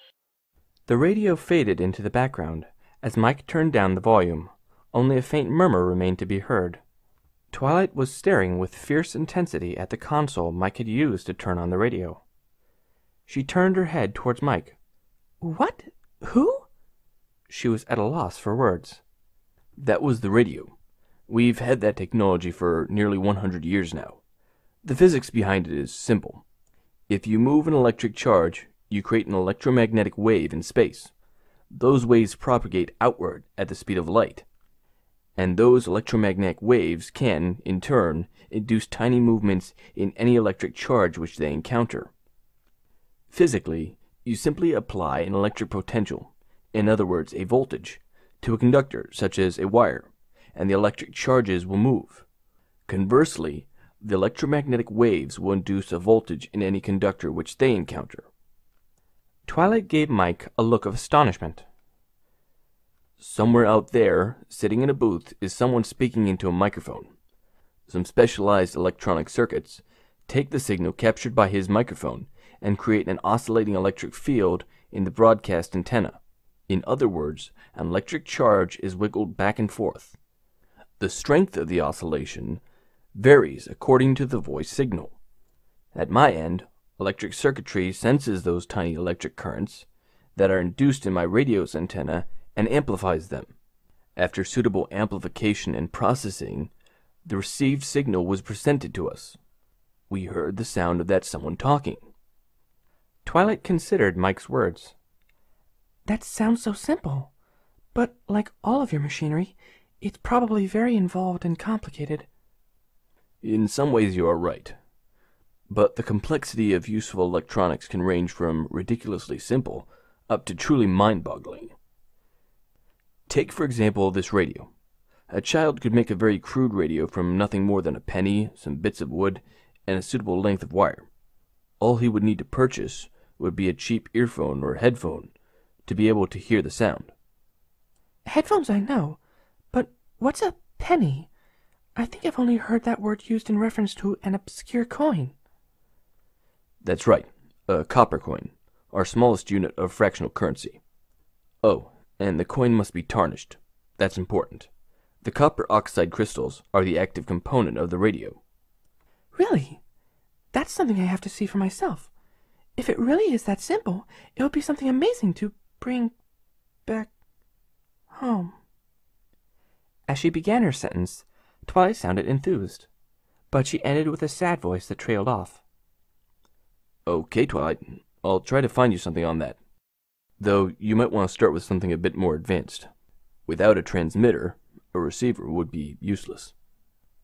The radio faded into the background as Mike turned down the volume. Only a faint murmur remained to be heard. Twilight was staring with fierce intensity at the console Mike had used to turn on the radio. She turned her head towards Mike. What? Who? She was at a loss for words. That was the radio. We've had that technology for nearly 100 years now. The physics behind it is simple. If you move an electric charge, you create an electromagnetic wave in space. Those waves propagate outward at the speed of light. And those electromagnetic waves can, in turn, induce tiny movements in any electric charge which they encounter. Physically, you simply apply an electric potential, in other words, a voltage, to a conductor, such as a wire, and the electric charges will move. Conversely, the electromagnetic waves will induce a voltage in any conductor which they encounter. Twilight gave Mike a look of astonishment. Somewhere out there, sitting in a booth, is someone speaking into a microphone. Some specialized electronic circuits take the signal captured by his microphone and create an oscillating electric field in the broadcast antenna. In other words, an electric charge is wiggled back and forth. The strength of the oscillation varies according to the voice signal. At my end, electric circuitry senses those tiny electric currents that are induced in my radio's antenna and amplifies them. After suitable amplification and processing, the received signal was presented to us. We heard the sound of that someone talking. Twilight considered Mike's words. That sounds so simple, but like all of your machinery, it's probably very involved and complicated. In some ways you are right. But the complexity of useful electronics can range from ridiculously simple up to truly mind-boggling. Take, for example, this radio. A child could make a very crude radio from nothing more than a penny, some bits of wood, and a suitable length of wire. All he would need to purchase would be a cheap earphone or headphone to be able to hear the sound. Headphones I know, but what's a penny? I think I've only heard that word used in reference to an obscure coin. That's right, a copper coin, our smallest unit of fractional currency. Oh, and the coin must be tarnished. That's important. The copper oxide crystals are the active component of the radio. Really? That's something I have to see for myself. If it really is that simple, it would be something amazing to bring back home. As she began her sentence, Twilight sounded enthused, but she ended with a sad voice that trailed off. Okay, Twilight, I'll try to find you something on that. Though you might want to start with something a bit more advanced. Without a transmitter, a receiver would be useless.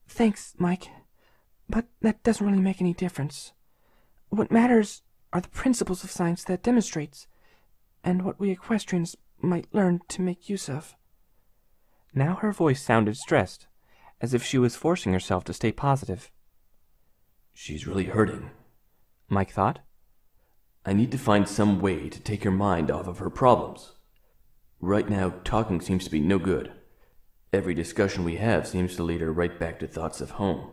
Thanks, Mike, but that doesn't really make any difference. What matters are the principles of science that demonstrates, and what we equestrians might learn to make use of. Now her voice sounded stressed, as if she was forcing herself to stay positive. She's really hurting, Mike thought. I need to find some way to take her mind off of her problems. Right now, talking seems to be no good. Every discussion we have seems to lead her right back to thoughts of home.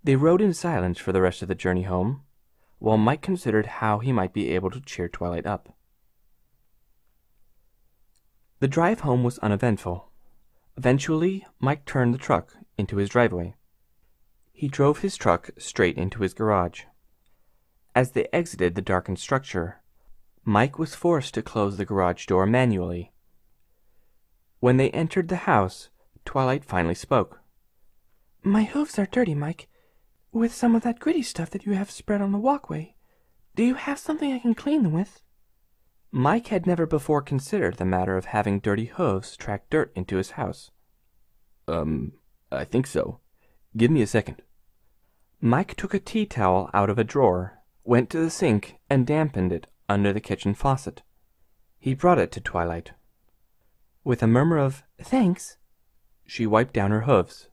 They rode in silence for the rest of the journey home, while Mike considered how he might be able to cheer Twilight up. The drive home was uneventful. Eventually, Mike turned the truck into his driveway. He drove his truck straight into his garage. As they exited the darkened structure, Mike was forced to close the garage door manually. When they entered the house, Twilight finally spoke. My hooves are dirty, Mike, with some of that gritty stuff that you have spread on the walkway. Do you have something I can clean them with? Mike had never before considered the matter of having dirty hooves track dirt into his house. I think so. Give me a second. Mike took a tea towel out of a drawer, went to the sink, and dampened it under the kitchen faucet. He brought it to Twilight. With a murmur of thanks, she wiped down her hooves.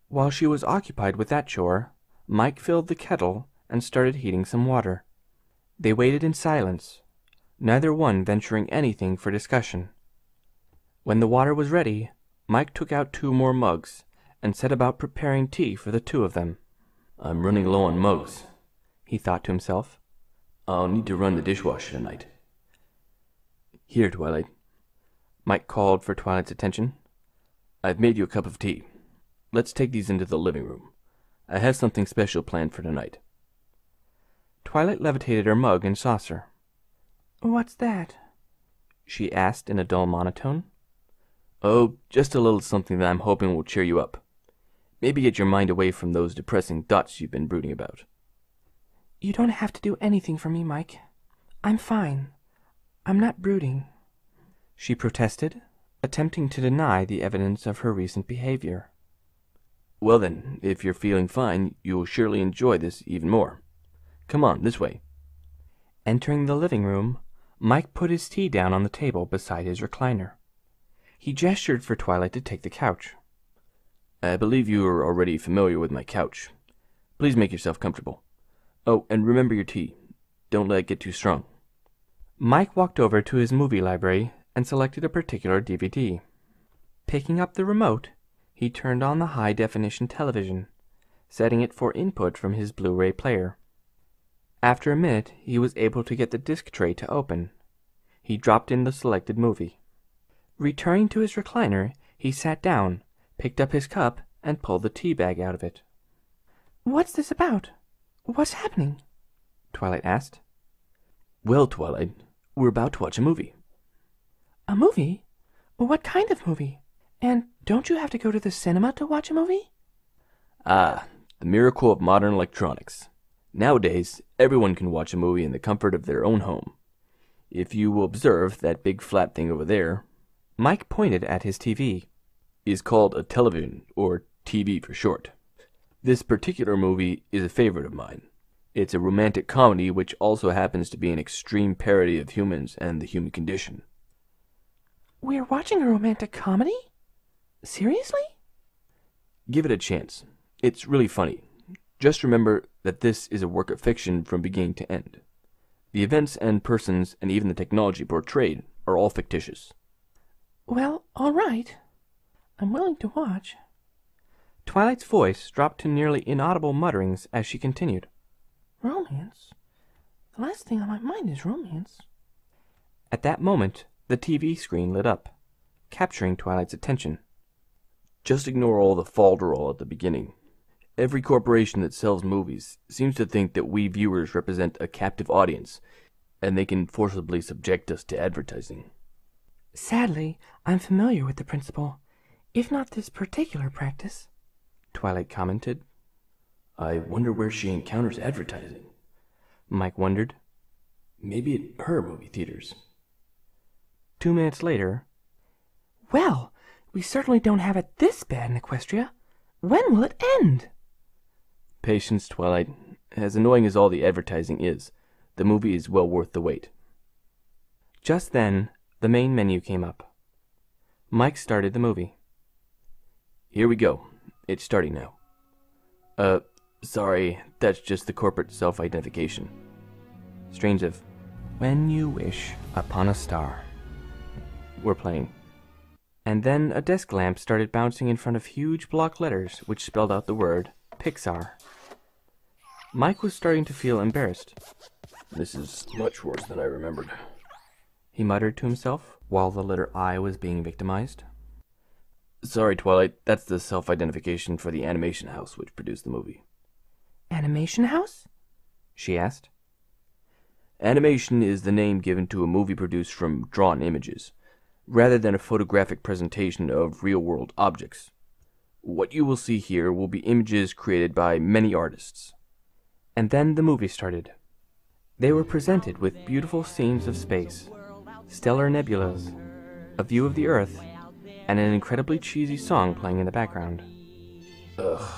While she was occupied with that chore, Mike filled the kettle and started heating some water. They waited in silence, neither one venturing anything for discussion. When the water was ready, Mike took out 2 more mugs and set about preparing tea for the 2 of them. I'm running low on mugs, he thought to himself. I'll need to run the dishwasher tonight. Here, Twilight. Mike called for Twilight's attention. I've made you a cup of tea. Let's take these into the living room. I have something special planned for tonight. Twilight levitated her mug and saucer. What's that? She asked in a dull monotone. Oh, just a little something that I'm hoping will cheer you up. Maybe get your mind away from those depressing thoughts you've been brooding about. You don't have to do anything for me, Mike. I'm fine. I'm not brooding, she protested, attempting to deny the evidence of her recent behavior. Well then, if you're feeling fine, you will surely enjoy this even more. Come on, this way. Entering the living room, Mike put his tea down on the table beside his recliner. He gestured for Twilight to take the couch. I believe you are already familiar with my couch. Please make yourself comfortable. Oh, and remember your tea. Don't let it get too strong. Mike walked over to his movie library and selected a particular DVD. Picking up the remote, he turned on the high-definition television, setting it for input from his Blu-ray player. After a minute, he was able to get the disc tray to open. He dropped in the selected movie. Returning to his recliner, he sat down, picked up his cup, and pulled the tea bag out of it. What's this about? What's happening? Twilight asked. Well, Twilight, we're about to watch a movie. A movie? What kind of movie? And don't you have to go to the cinema to watch a movie? Ah, the miracle of modern electronics. Nowadays, everyone can watch a movie in the comfort of their own home. If you will observe that big flat thing over there, Mike pointed at his TV, is called a television, or TV for short. This particular movie is a favorite of mine. It's a romantic comedy which also happens to be an extreme parody of humans and the human condition. We're watching a romantic comedy? Seriously? Give it a chance. It's really funny. Just remember that this is a work of fiction from beginning to end. The events and persons and even the technology portrayed are all fictitious. Well, all right. I'm willing to watch. Twilight's voice dropped to nearly inaudible mutterings as she continued. Romance? The last thing on my mind is romance. At that moment, the TV screen lit up, capturing Twilight's attention. Just ignore all the falderall at the beginning. Every corporation that sells movies seems to think that we viewers represent a captive audience, and they can forcibly subject us to advertising. Sadly, I'm familiar with the principle, if not this particular practice, Twilight commented. I wonder where she encounters advertising. Mike wondered. Maybe at her movie theaters. 2 minutes later. Well, we certainly don't have it this bad in Equestria. When will it end? Patience, Twilight. As annoying as all the advertising is, the movie is well worth the wait. Just then, the main menu came up. Mike started the movie. Here we go. It's starting now. Sorry, that's just the corporate self-identification. Strains of When You Wish Upon a Star. We're playing. And then a desk lamp started bouncing in front of huge block letters which spelled out the word Pixar. Mike was starting to feel embarrassed. This is much worse than I remembered, he muttered to himself while the letter I was being victimized. Sorry, Twilight, that's the self-identification for the animation house which produced the movie. Animation house? She asked. Animation is the name given to a movie produced from drawn images, rather than a photographic presentation of real-world objects. What you will see here will be images created by many artists. And then the movie started. They were presented with beautiful scenes of space, stellar nebulas, a view of the Earth, and an incredibly cheesy song playing in the background. Ugh,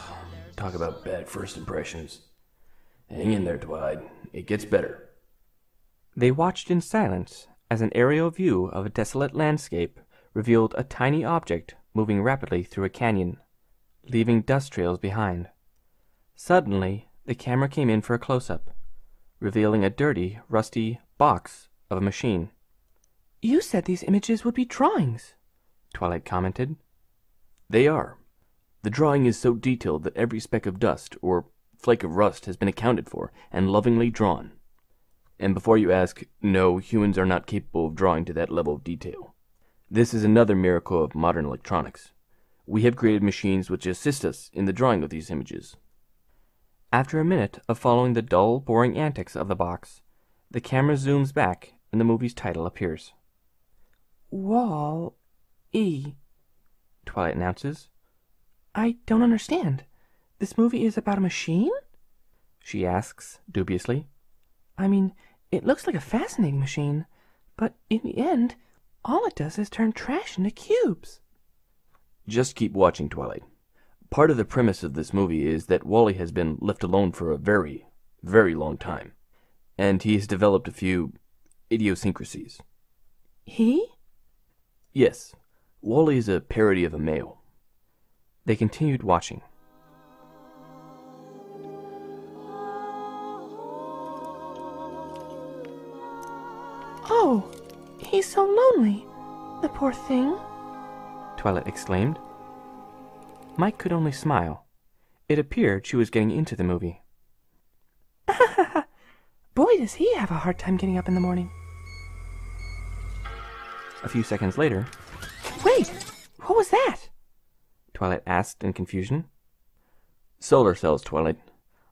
talk about bad first impressions. Hang in there, Twilight. It gets better. They watched in silence as an aerial view of a desolate landscape revealed a tiny object moving rapidly through a canyon, leaving dust trails behind. Suddenly, the camera came in for a close-up, revealing a dirty, rusty box of a machine. You said these images would be drawings, Twilight commented. They are. The drawing is so detailed that every speck of dust or flake of rust has been accounted for and lovingly drawn. And before you ask, no, humans are not capable of drawing to that level of detail. This is another miracle of modern electronics. We have created machines which assist us in the drawing of these images. After a minute of following the dull, boring antics of the box, the camera zooms back and the movie's title appears. Wall-E, Twilight announces. I don't understand. This movie is about a machine? She asks, dubiously. I mean, it looks like a fascinating machine, but in the end, all it does is turn trash into cubes. Just keep watching, Twilight. Part of the premise of this movie is that Wally has been left alone for a very, very long time, and he has developed a few idiosyncrasies. He? Yes, Wally is a parody of a male. They continued watching. Oh, he's so lonely, the poor thing, Twilight exclaimed. Mike could only smile. It appeared she was getting into the movie. Boy, does he have a hard time getting up in the morning. A few seconds later, Wait, what was that? Twilight asked in confusion. Solar cells, Twilight.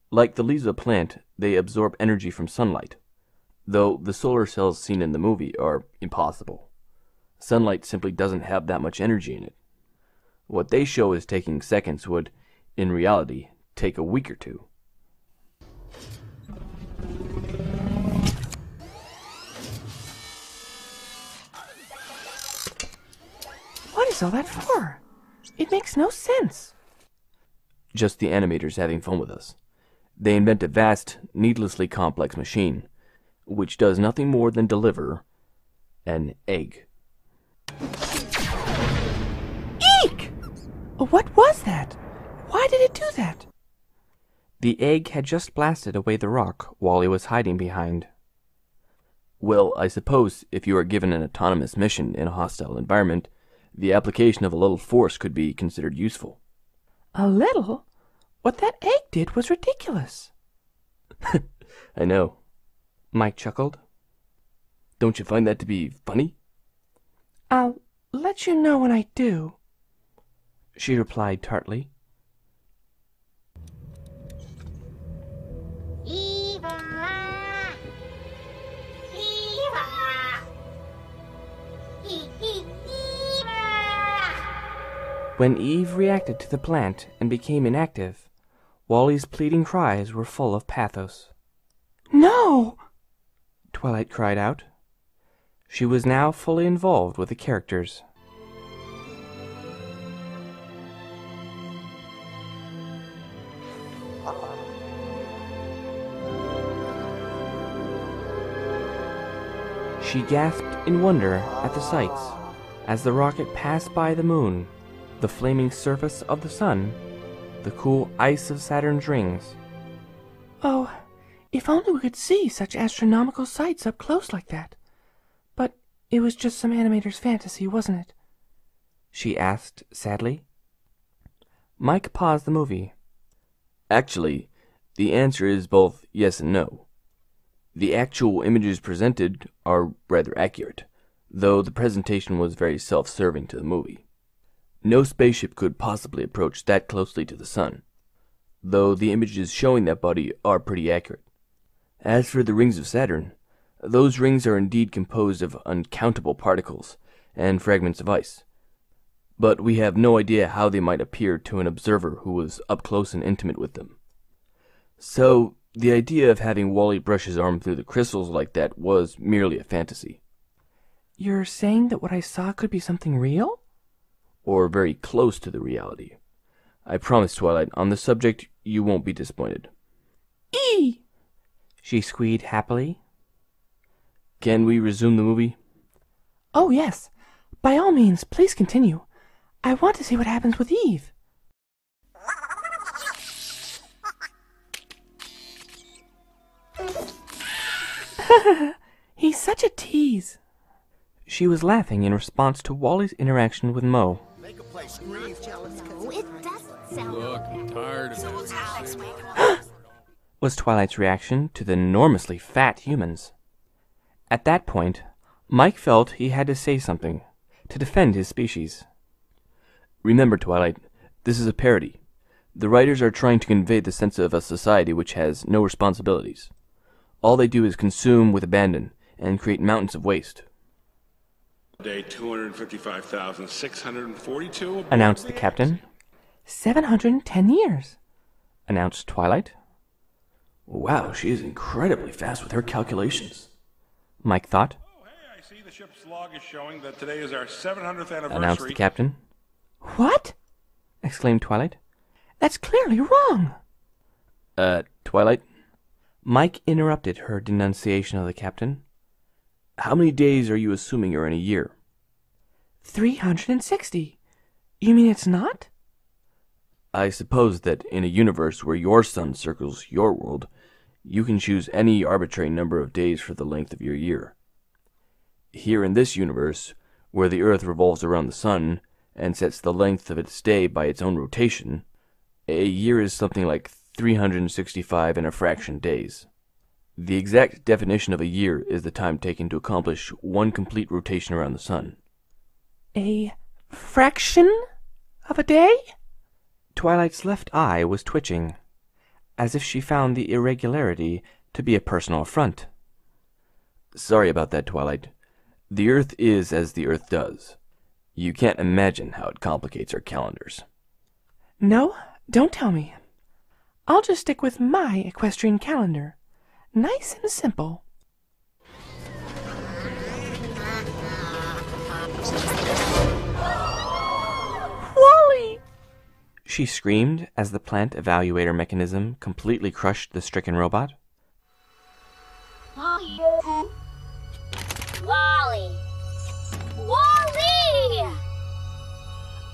Like the leaves of a plant, they absorb energy from sunlight, though the solar cells seen in the movie are impossible. Sunlight simply doesn't have that much energy in it. What they show as taking seconds would, in reality, take a week or two. What is all that for? It makes no sense. Just the animators having fun with us. They invent a vast, needlessly complex machine, which does nothing more than deliver an egg. Eek! What was that? Why did it do that? The egg had just blasted away the rock Wally was hiding behind. Well, I suppose if you are given an autonomous mission in a hostile environment, the application of a little force could be considered useful. A little? What that egg did was ridiculous. I know. Mike chuckled. Don't you find that to be funny? I'll let you know when I do, she replied tartly. When Eve reacted to the plant and became inactive, Wally's pleading cries were full of pathos. No! Twilight cried out. She was now fully involved with the characters. She gasped in wonder at the sights as the rocket passed by the moon, the flaming surface of the sun, the cool ice of Saturn's rings. Oh, if only we could see such astronomical sights up close like that. But it was just some animator's fantasy, wasn't it? she asked sadly. Mike paused the movie. Actually, the answer is both yes and no. The actual images presented are rather accurate, though the presentation was very self-serving to the movie. No spaceship could possibly approach that closely to the sun, though the images showing that body are pretty accurate. As for the rings of Saturn, those rings are indeed composed of uncountable particles and fragments of ice, but we have no idea how they might appear to an observer who was up close and intimate with them. So, the idea of having Wally brush his arm through the crystals like that was merely a fantasy. You're saying that what I saw could be something real? Or very close to the reality. I promise, Twilight, on the subject you won't be disappointed. Eee! She squeaked happily. Can we resume the movie? Oh, yes. By all means, please continue. I want to see what happens with Eve. He's such a tease. She was laughing in response to Wally's interaction with Mo. Make a place scream. It doesn't sound Look, I'm tired of it. Was Twilight's reaction to the enormously fat humans. At that point, Mike felt he had to say something to defend his species. Remember, Twilight, this is a parody. The writers are trying to convey the sense of a society which has no responsibilities. All they do is consume with abandon and create mountains of waste. Day 255,642. Announced the captain. 710 years. Announced Twilight. Wow, she is incredibly fast with her calculations. Mike thought. Oh, hey, I see the ship's log is showing that today is our 700th anniversary. Announced the captain. What? Exclaimed Twilight. That's clearly wrong. Twilight? Mike interrupted her denunciation of the captain. How many days are you assuming are in a year? 360. You mean it's not? I suppose that in a universe where your sun circles your world, you can choose any arbitrary number of days for the length of your year. Here in this universe, where the Earth revolves around the sun and sets the length of its day by its own rotation, a year is something like 365 and a fraction days. The exact definition of a year is the time taken to accomplish one complete rotation around the sun. A fraction of a day? Twilight's left eye was twitching, as if she found the irregularity to be a personal affront. Sorry about that, Twilight. The Earth is as the Earth does. You can't imagine how it complicates our calendars. No, don't tell me. I'll just stick with my equestrian calendar. Nice and simple. Wally! She screamed as the plant evaluator mechanism completely crushed the stricken robot. Wally! Wally!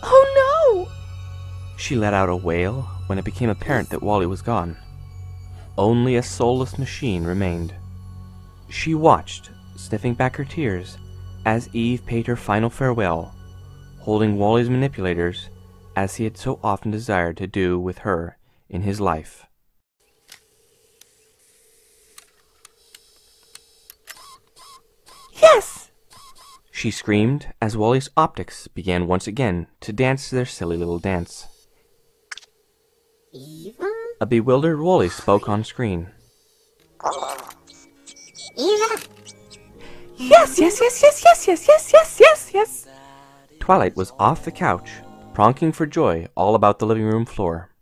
Oh no! She let out a wail when it became apparent that Wally was gone. Only a soulless machine remained. She watched, sniffing back her tears, as Eve paid her final farewell, holding Wally's manipulators as he had so often desired to do with her in his life. Yes! She screamed as Wally's optics began once again to dance their silly little dance. Eva? A bewildered Wally spoke on screen. Eva? Yes, yes, yes, yes, yes, yes, yes, yes, yes, yes. Twilight was off the couch, pronking for joy all about the living room floor.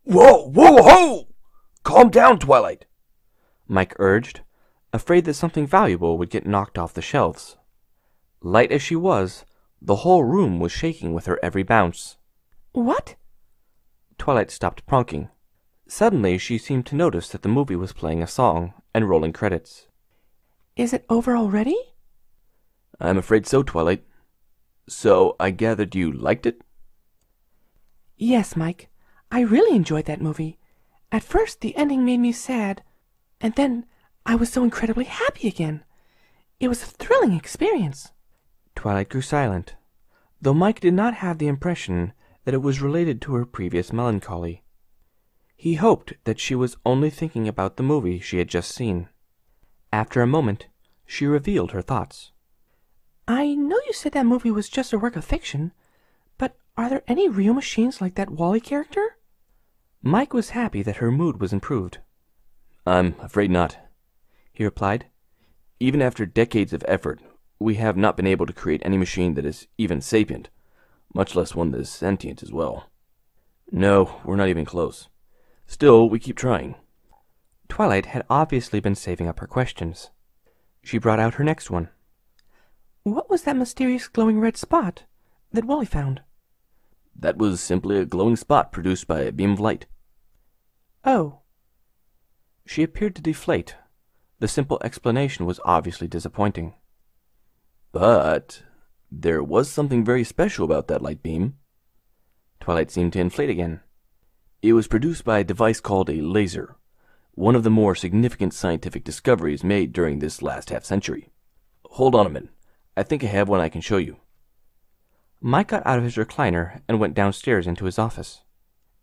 Whoa, whoa, ho! Calm down, Twilight. Mike urged, afraid that something valuable would get knocked off the shelves. Light as she was, the whole room was shaking with her every bounce. What? Twilight stopped pronking. Suddenly she seemed to notice that the movie was playing a song and rolling credits. Is it over already? I'm afraid so, Twilight. So, I gathered you liked it? Yes, Mike. I really enjoyed that movie. At first, the ending made me sad, and then I was so incredibly happy again. It was a thrilling experience. Twilight grew silent. though Mike did not have the impression that it was related to her previous melancholy. He hoped that she was only thinking about the movie she had just seen. After a moment, she revealed her thoughts. I know you said that movie was just a work of fiction, but are there any real machines like that Wall-E character? Mike was happy that her mood was improved. I'm afraid not, he replied. Even after decades of effort, we have not been able to create any machine that is even sapient, much less one that is sentient as well. No, we're not even close. Still, we keep trying. Twilight had obviously been saving up her questions. She brought out her next one. What was that mysterious glowing red spot that Wally found? That was simply a glowing spot produced by a beam of light. Oh. She appeared to deflate. The simple explanation was obviously disappointing. But there was something very special about that light beam. Twilight seemed to inflate again. It was produced by a device called a laser, one of the more significant scientific discoveries made during this last half-century. Hold on a minute. I think I have one I can show you. Mike got out of his recliner and went downstairs into his office.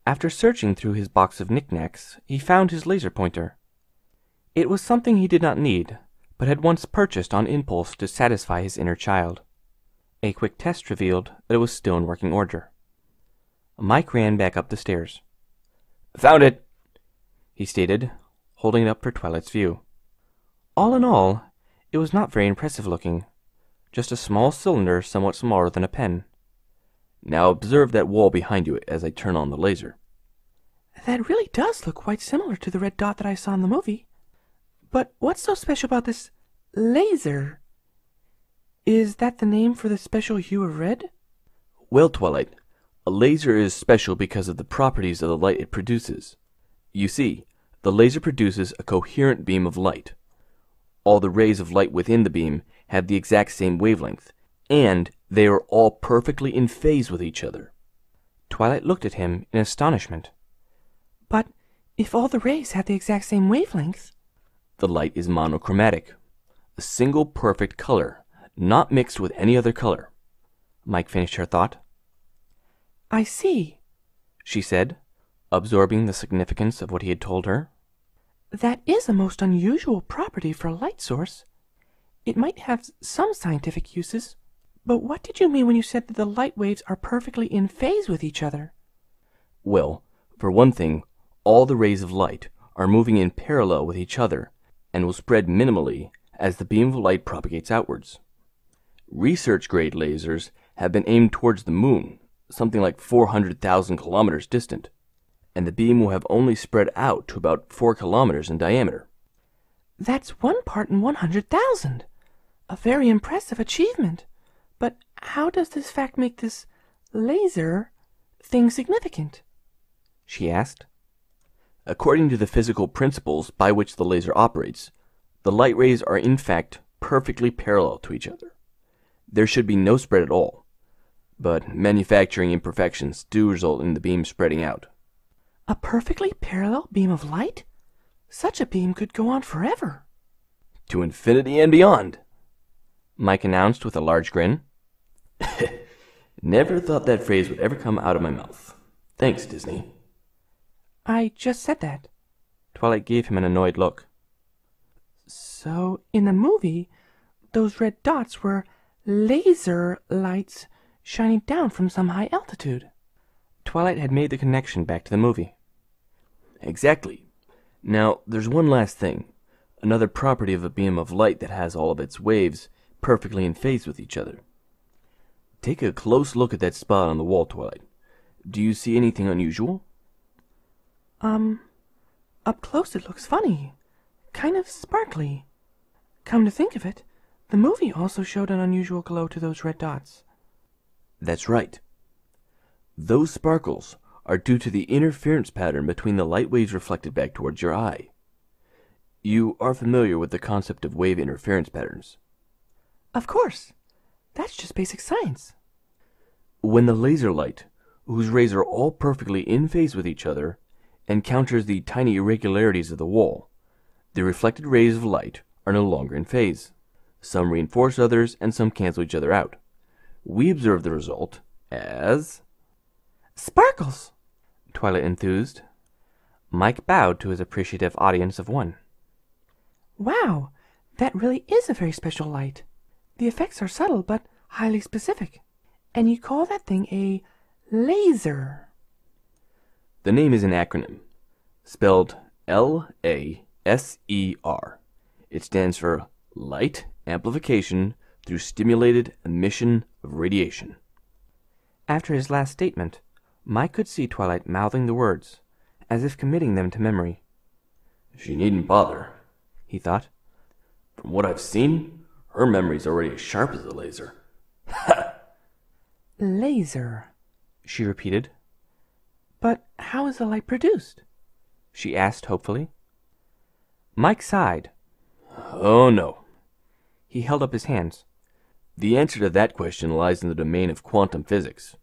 After searching through his box of knickknacks, he found his laser pointer. It was something he did not need, but had once purchased on impulse to satisfy his inner child. A quick test revealed that it was still in working order. Mike ran back up the stairs. Found it, he stated, holding it up for Twilight's view. All in all, it was not very impressive looking. Just a small cylinder somewhat smaller than a pen. Now observe that wall behind you as I turn on the laser. That really does look quite similar to the red dot that I saw in the movie. But what's so special about this laser? Is that the name for the special hue of red? Well, Twilight, a laser is special because of the properties of the light it produces. You see, the laser produces a coherent beam of light. All the rays of light within the beam have the exact same wavelength, and they are all perfectly in phase with each other. Twilight looked at him in astonishment. But if all the rays have the exact same wavelength... The light is monochromatic, a single perfect color, not mixed with any other color. Mike finished her thought. I see, she said, absorbing the significance of what he had told her. That is a most unusual property for a light source. It might have some scientific uses, but what did you mean when you said that the light waves are perfectly in phase with each other? Well, for one thing, all the rays of light are moving in parallel with each other and will spread minimally as the beam of light propagates outwards. Research-grade lasers have been aimed towards the moon, something like 400,000 kilometers distant, and the beam will have only spread out to about 4 kilometers in diameter. That's 1 part in 100,000. A very impressive achievement. But how does this fact make this laser thing significant? She asked. According to the physical principles by which the laser operates, the light rays are in fact perfectly parallel to each other. There should be no spread at all, but manufacturing imperfections do result in the beam spreading out. A perfectly parallel beam of light? Such a beam could go on forever. To infinity and beyond, Mike announced with a large grin. Never thought that phrase would ever come out of my mouth. Thanks, Disney. I just said that. Twilight gave him an annoyed look. So, in the movie, those red dots were laser lights shining down from some high altitude. Twilight had made the connection back to the movie. Exactly. Now, there's one last thing. Another property of a beam of light that has all of its waves perfectly in phase with each other. Take a close look at that spot on the wall, Twilight. Do you see anything unusual? Up close it looks funny. Kind of sparkly. Come to think of it, the movie also showed an unusual glow to those red dots. That's right. Those sparkles are due to the interference pattern between the light waves reflected back towards your eye. You are familiar with the concept of wave interference patterns. Of course. That's just basic science. When the laser light, whose rays are all perfectly in phase with each other, encounters the tiny irregularities of the wall, the reflected rays of light are no longer in phase. Some reinforce others and some cancel each other out, We observe the result as... Sparkles! Twilight enthused. Mike bowed to his appreciative audience of one. Wow, that really is a very special light. The effects are subtle but highly specific. And you call that thing a laser. The name is an acronym, spelled LASER. It stands for Light Amplification Through Stimulated Emission of Radiation. After his last statement, Mike could see Twilight mouthing the words, as if committing them to memory. She needn't bother, he thought. From what I've seen, her memory's already as sharp as a laser. Ha! Laser, she repeated. But how is the light produced? She asked hopefully. Mike sighed. Oh, no. He held up his hands. The answer to that question lies in the domain of quantum physics.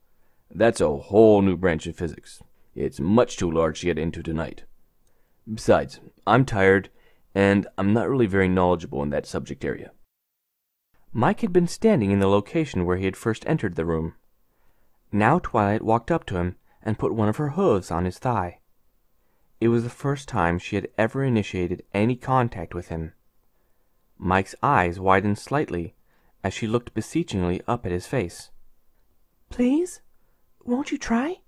That's a whole new branch of physics. It's much too large to get into tonight. Besides, I'm tired, and I'm not really very knowledgeable in that subject area. Mike had been standing in the location where he had first entered the room. Now Twilight walked up to him and put one of her hooves on his thigh. It was the first time she had ever initiated any contact with him. Mike's eyes widened slightly as she looked beseechingly up at his face. Please? Won't you try?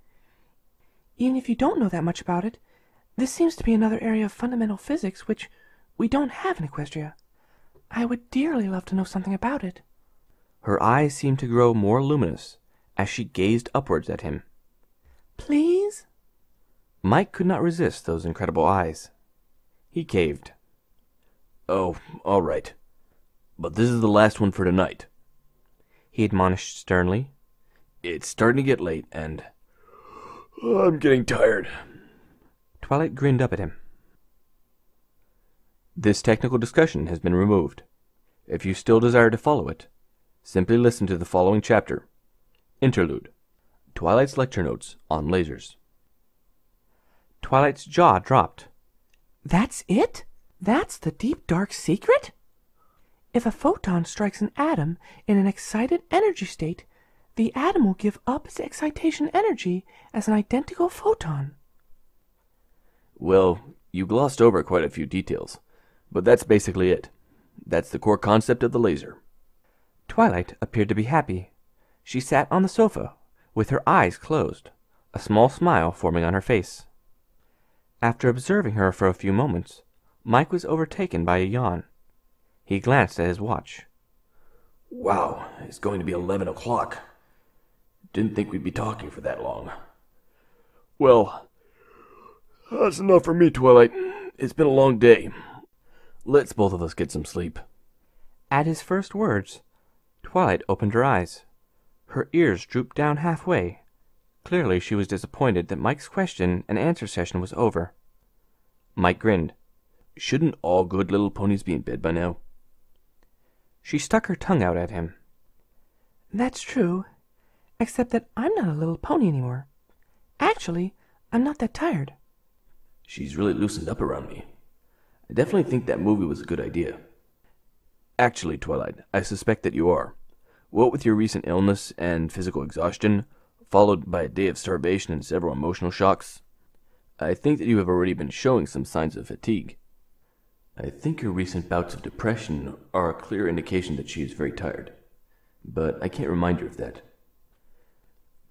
Even if you don't know that much about it, this seems to be another area of fundamental physics which we don't have in Equestria. I would dearly love to know something about it. Her eyes seemed to grow more luminous as she gazed upwards at him. Please? Mike could not resist those incredible eyes. He caved. Oh, all right. But this is the last one for tonight, he admonished sternly. It's starting to get late, and I'm getting tired. Twilight grinned up at him. This technical discussion has been removed. If you still desire to follow it, simply listen to the following chapter. Interlude. Twilight's lecture notes on lasers. Twilight's jaw dropped. That's it? That's the deep dark secret? If a photon strikes an atom in an excited energy state, the atom will give up its excitation energy as an identical photon. Well, you glossed over quite a few details, but that's basically it. That's the core concept of the laser. Twilight appeared to be happy. She sat on the sofa, with her eyes closed, a small smile forming on her face. After observing her for a few moments, Mike was overtaken by a yawn. He glanced at his watch. Wow, it's going to be 11 o'clock. Didn't think we'd be talking for that long. Well, that's enough for me, Twilight. It's been a long day. Let's both of us get some sleep. At his first words, Twilight opened her eyes. Her ears drooped down halfway. Clearly she was disappointed that Mike's question and answer session was over. Mike grinned. Shouldn't all good little ponies be in bed by now? She stuck her tongue out at him. That's true, except that I'm not a little pony anymore. Actually, I'm not that tired. She's really loosened up around me. I definitely think that movie was a good idea. Actually, Twilight, I suspect that you are. What with your recent illness and physical exhaustion, followed by a day of starvation and several emotional shocks, I think that you have already been showing some signs of fatigue. I think your recent bouts of depression are a clear indication that she is very tired, but I can't remind you of that.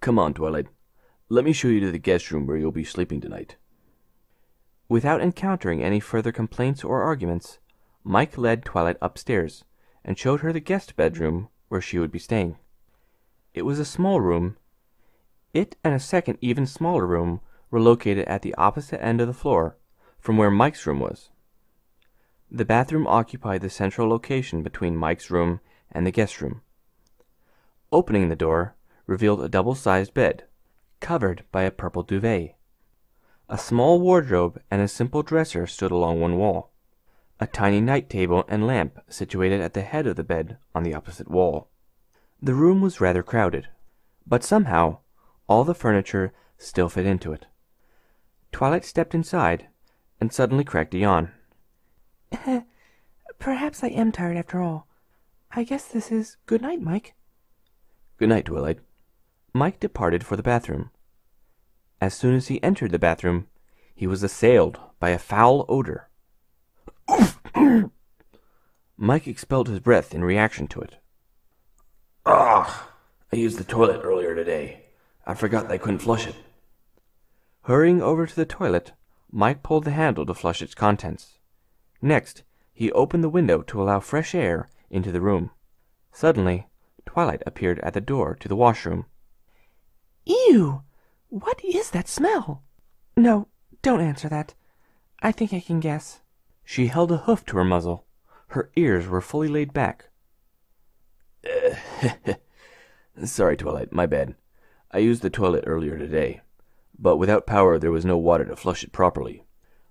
Come on, Twilight. Let me show you to the guest room where you'll be sleeping tonight. Without encountering any further complaints or arguments, Mike led Twilight upstairs and showed her the guest bedroom where she would be staying. It was a small room. It and a second, even smaller room were located at the opposite end of the floor from where Mike's room was. The bathroom occupied the central location between Mike's room and the guest room. Opening the door revealed a double-sized bed, covered by a purple duvet. A small wardrobe and a simple dresser stood along one wall. A tiny night table and lamp situated at the head of the bed on the opposite wall. The room was rather crowded, but somehow all the furniture still fit into it. Twilight stepped inside and suddenly cracked a yawn. Perhaps I am tired after all. I guess this is good night, Mike. Good night, Twilight. Mike departed for the bathroom. As soon as he entered the bathroom, he was assailed by a foul odor. Mike expelled his breath in reaction to it. Ah! I used the toilet earlier today. I forgot I couldn't flush it. Hurrying over to the toilet, Mike pulled the handle to flush its contents. Next, he opened the window to allow fresh air into the room. Suddenly, Twilight appeared at the door to the washroom. Ew! What is that smell? No, don't answer that. I think I can guess. She held a hoof to her muzzle. Her ears were fully laid back. Sorry, Twilight, my bad. I used the toilet earlier today, but without power there was no water to flush it properly.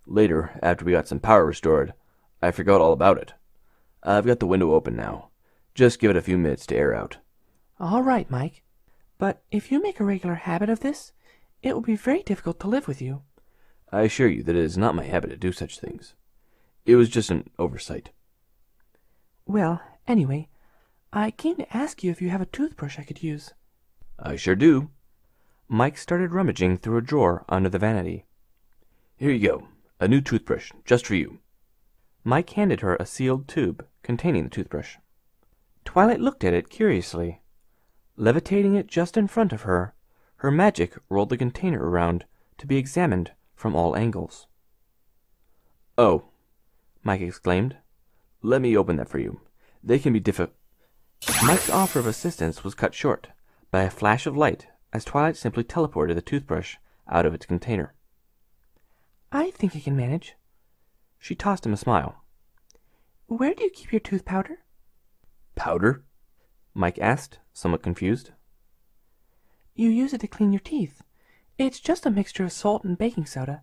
Later, after we got some power restored, I forgot all about it. I've got the window open now. Just give it a few minutes to air out. All right, Mike. But if you make a regular habit of this, it will be very difficult to live with you. I assure you that it is not my habit to do such things. It was just an oversight. Well, anyway, I came to ask you if you have a toothbrush I could use. I sure do. Mike started rummaging through a drawer under the vanity. Here you go, a new toothbrush, just for you. Mike handed her a sealed tube containing the toothbrush. Twilight looked at it curiously. Levitating it just in front of her, her magic rolled the container around to be examined from all angles. Oh, Mike exclaimed. let me open that for you. They can be Mike's offer of assistance was cut short by a flash of light as Twilight simply teleported the toothbrush out of its container. I think I can manage. She tossed him a smile. Where do you keep your tooth powder? Powder? Mike asked, somewhat confused. You use it to clean your teeth. It's just a mixture of salt and baking soda.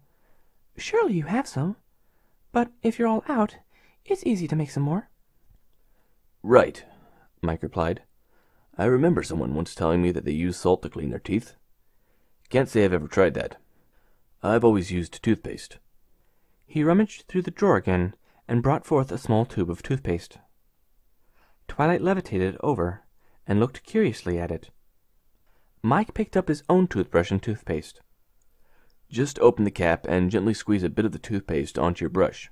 Surely you have some. But if you're all out, it's easy to make some more. Right, Mike replied. I remember someone once telling me that they use salt to clean their teeth. Can't say I've ever tried that. I've always used toothpaste. He rummaged through the drawer again and brought forth a small tube of toothpaste. Twilight levitated over and looked curiously at it. Mike picked up his own toothbrush and toothpaste. Just open the cap and gently squeeze a bit of the toothpaste onto your brush.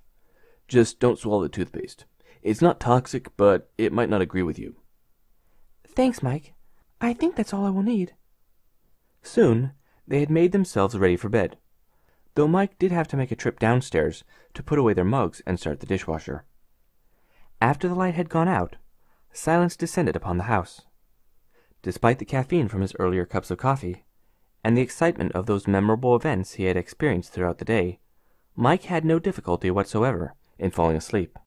Just don't swallow the toothpaste. It's not toxic, but it might not agree with you. Thanks, Mike. I think that's all I will need. Soon, they had made themselves ready for bed, though Mike did have to make a trip downstairs to put away their mugs and start the dishwasher. After the light had gone out, silence descended upon the house. Despite the caffeine from his earlier cups of coffee, and the excitement of those memorable events he had experienced throughout the day, Mike had no difficulty whatsoever in falling asleep.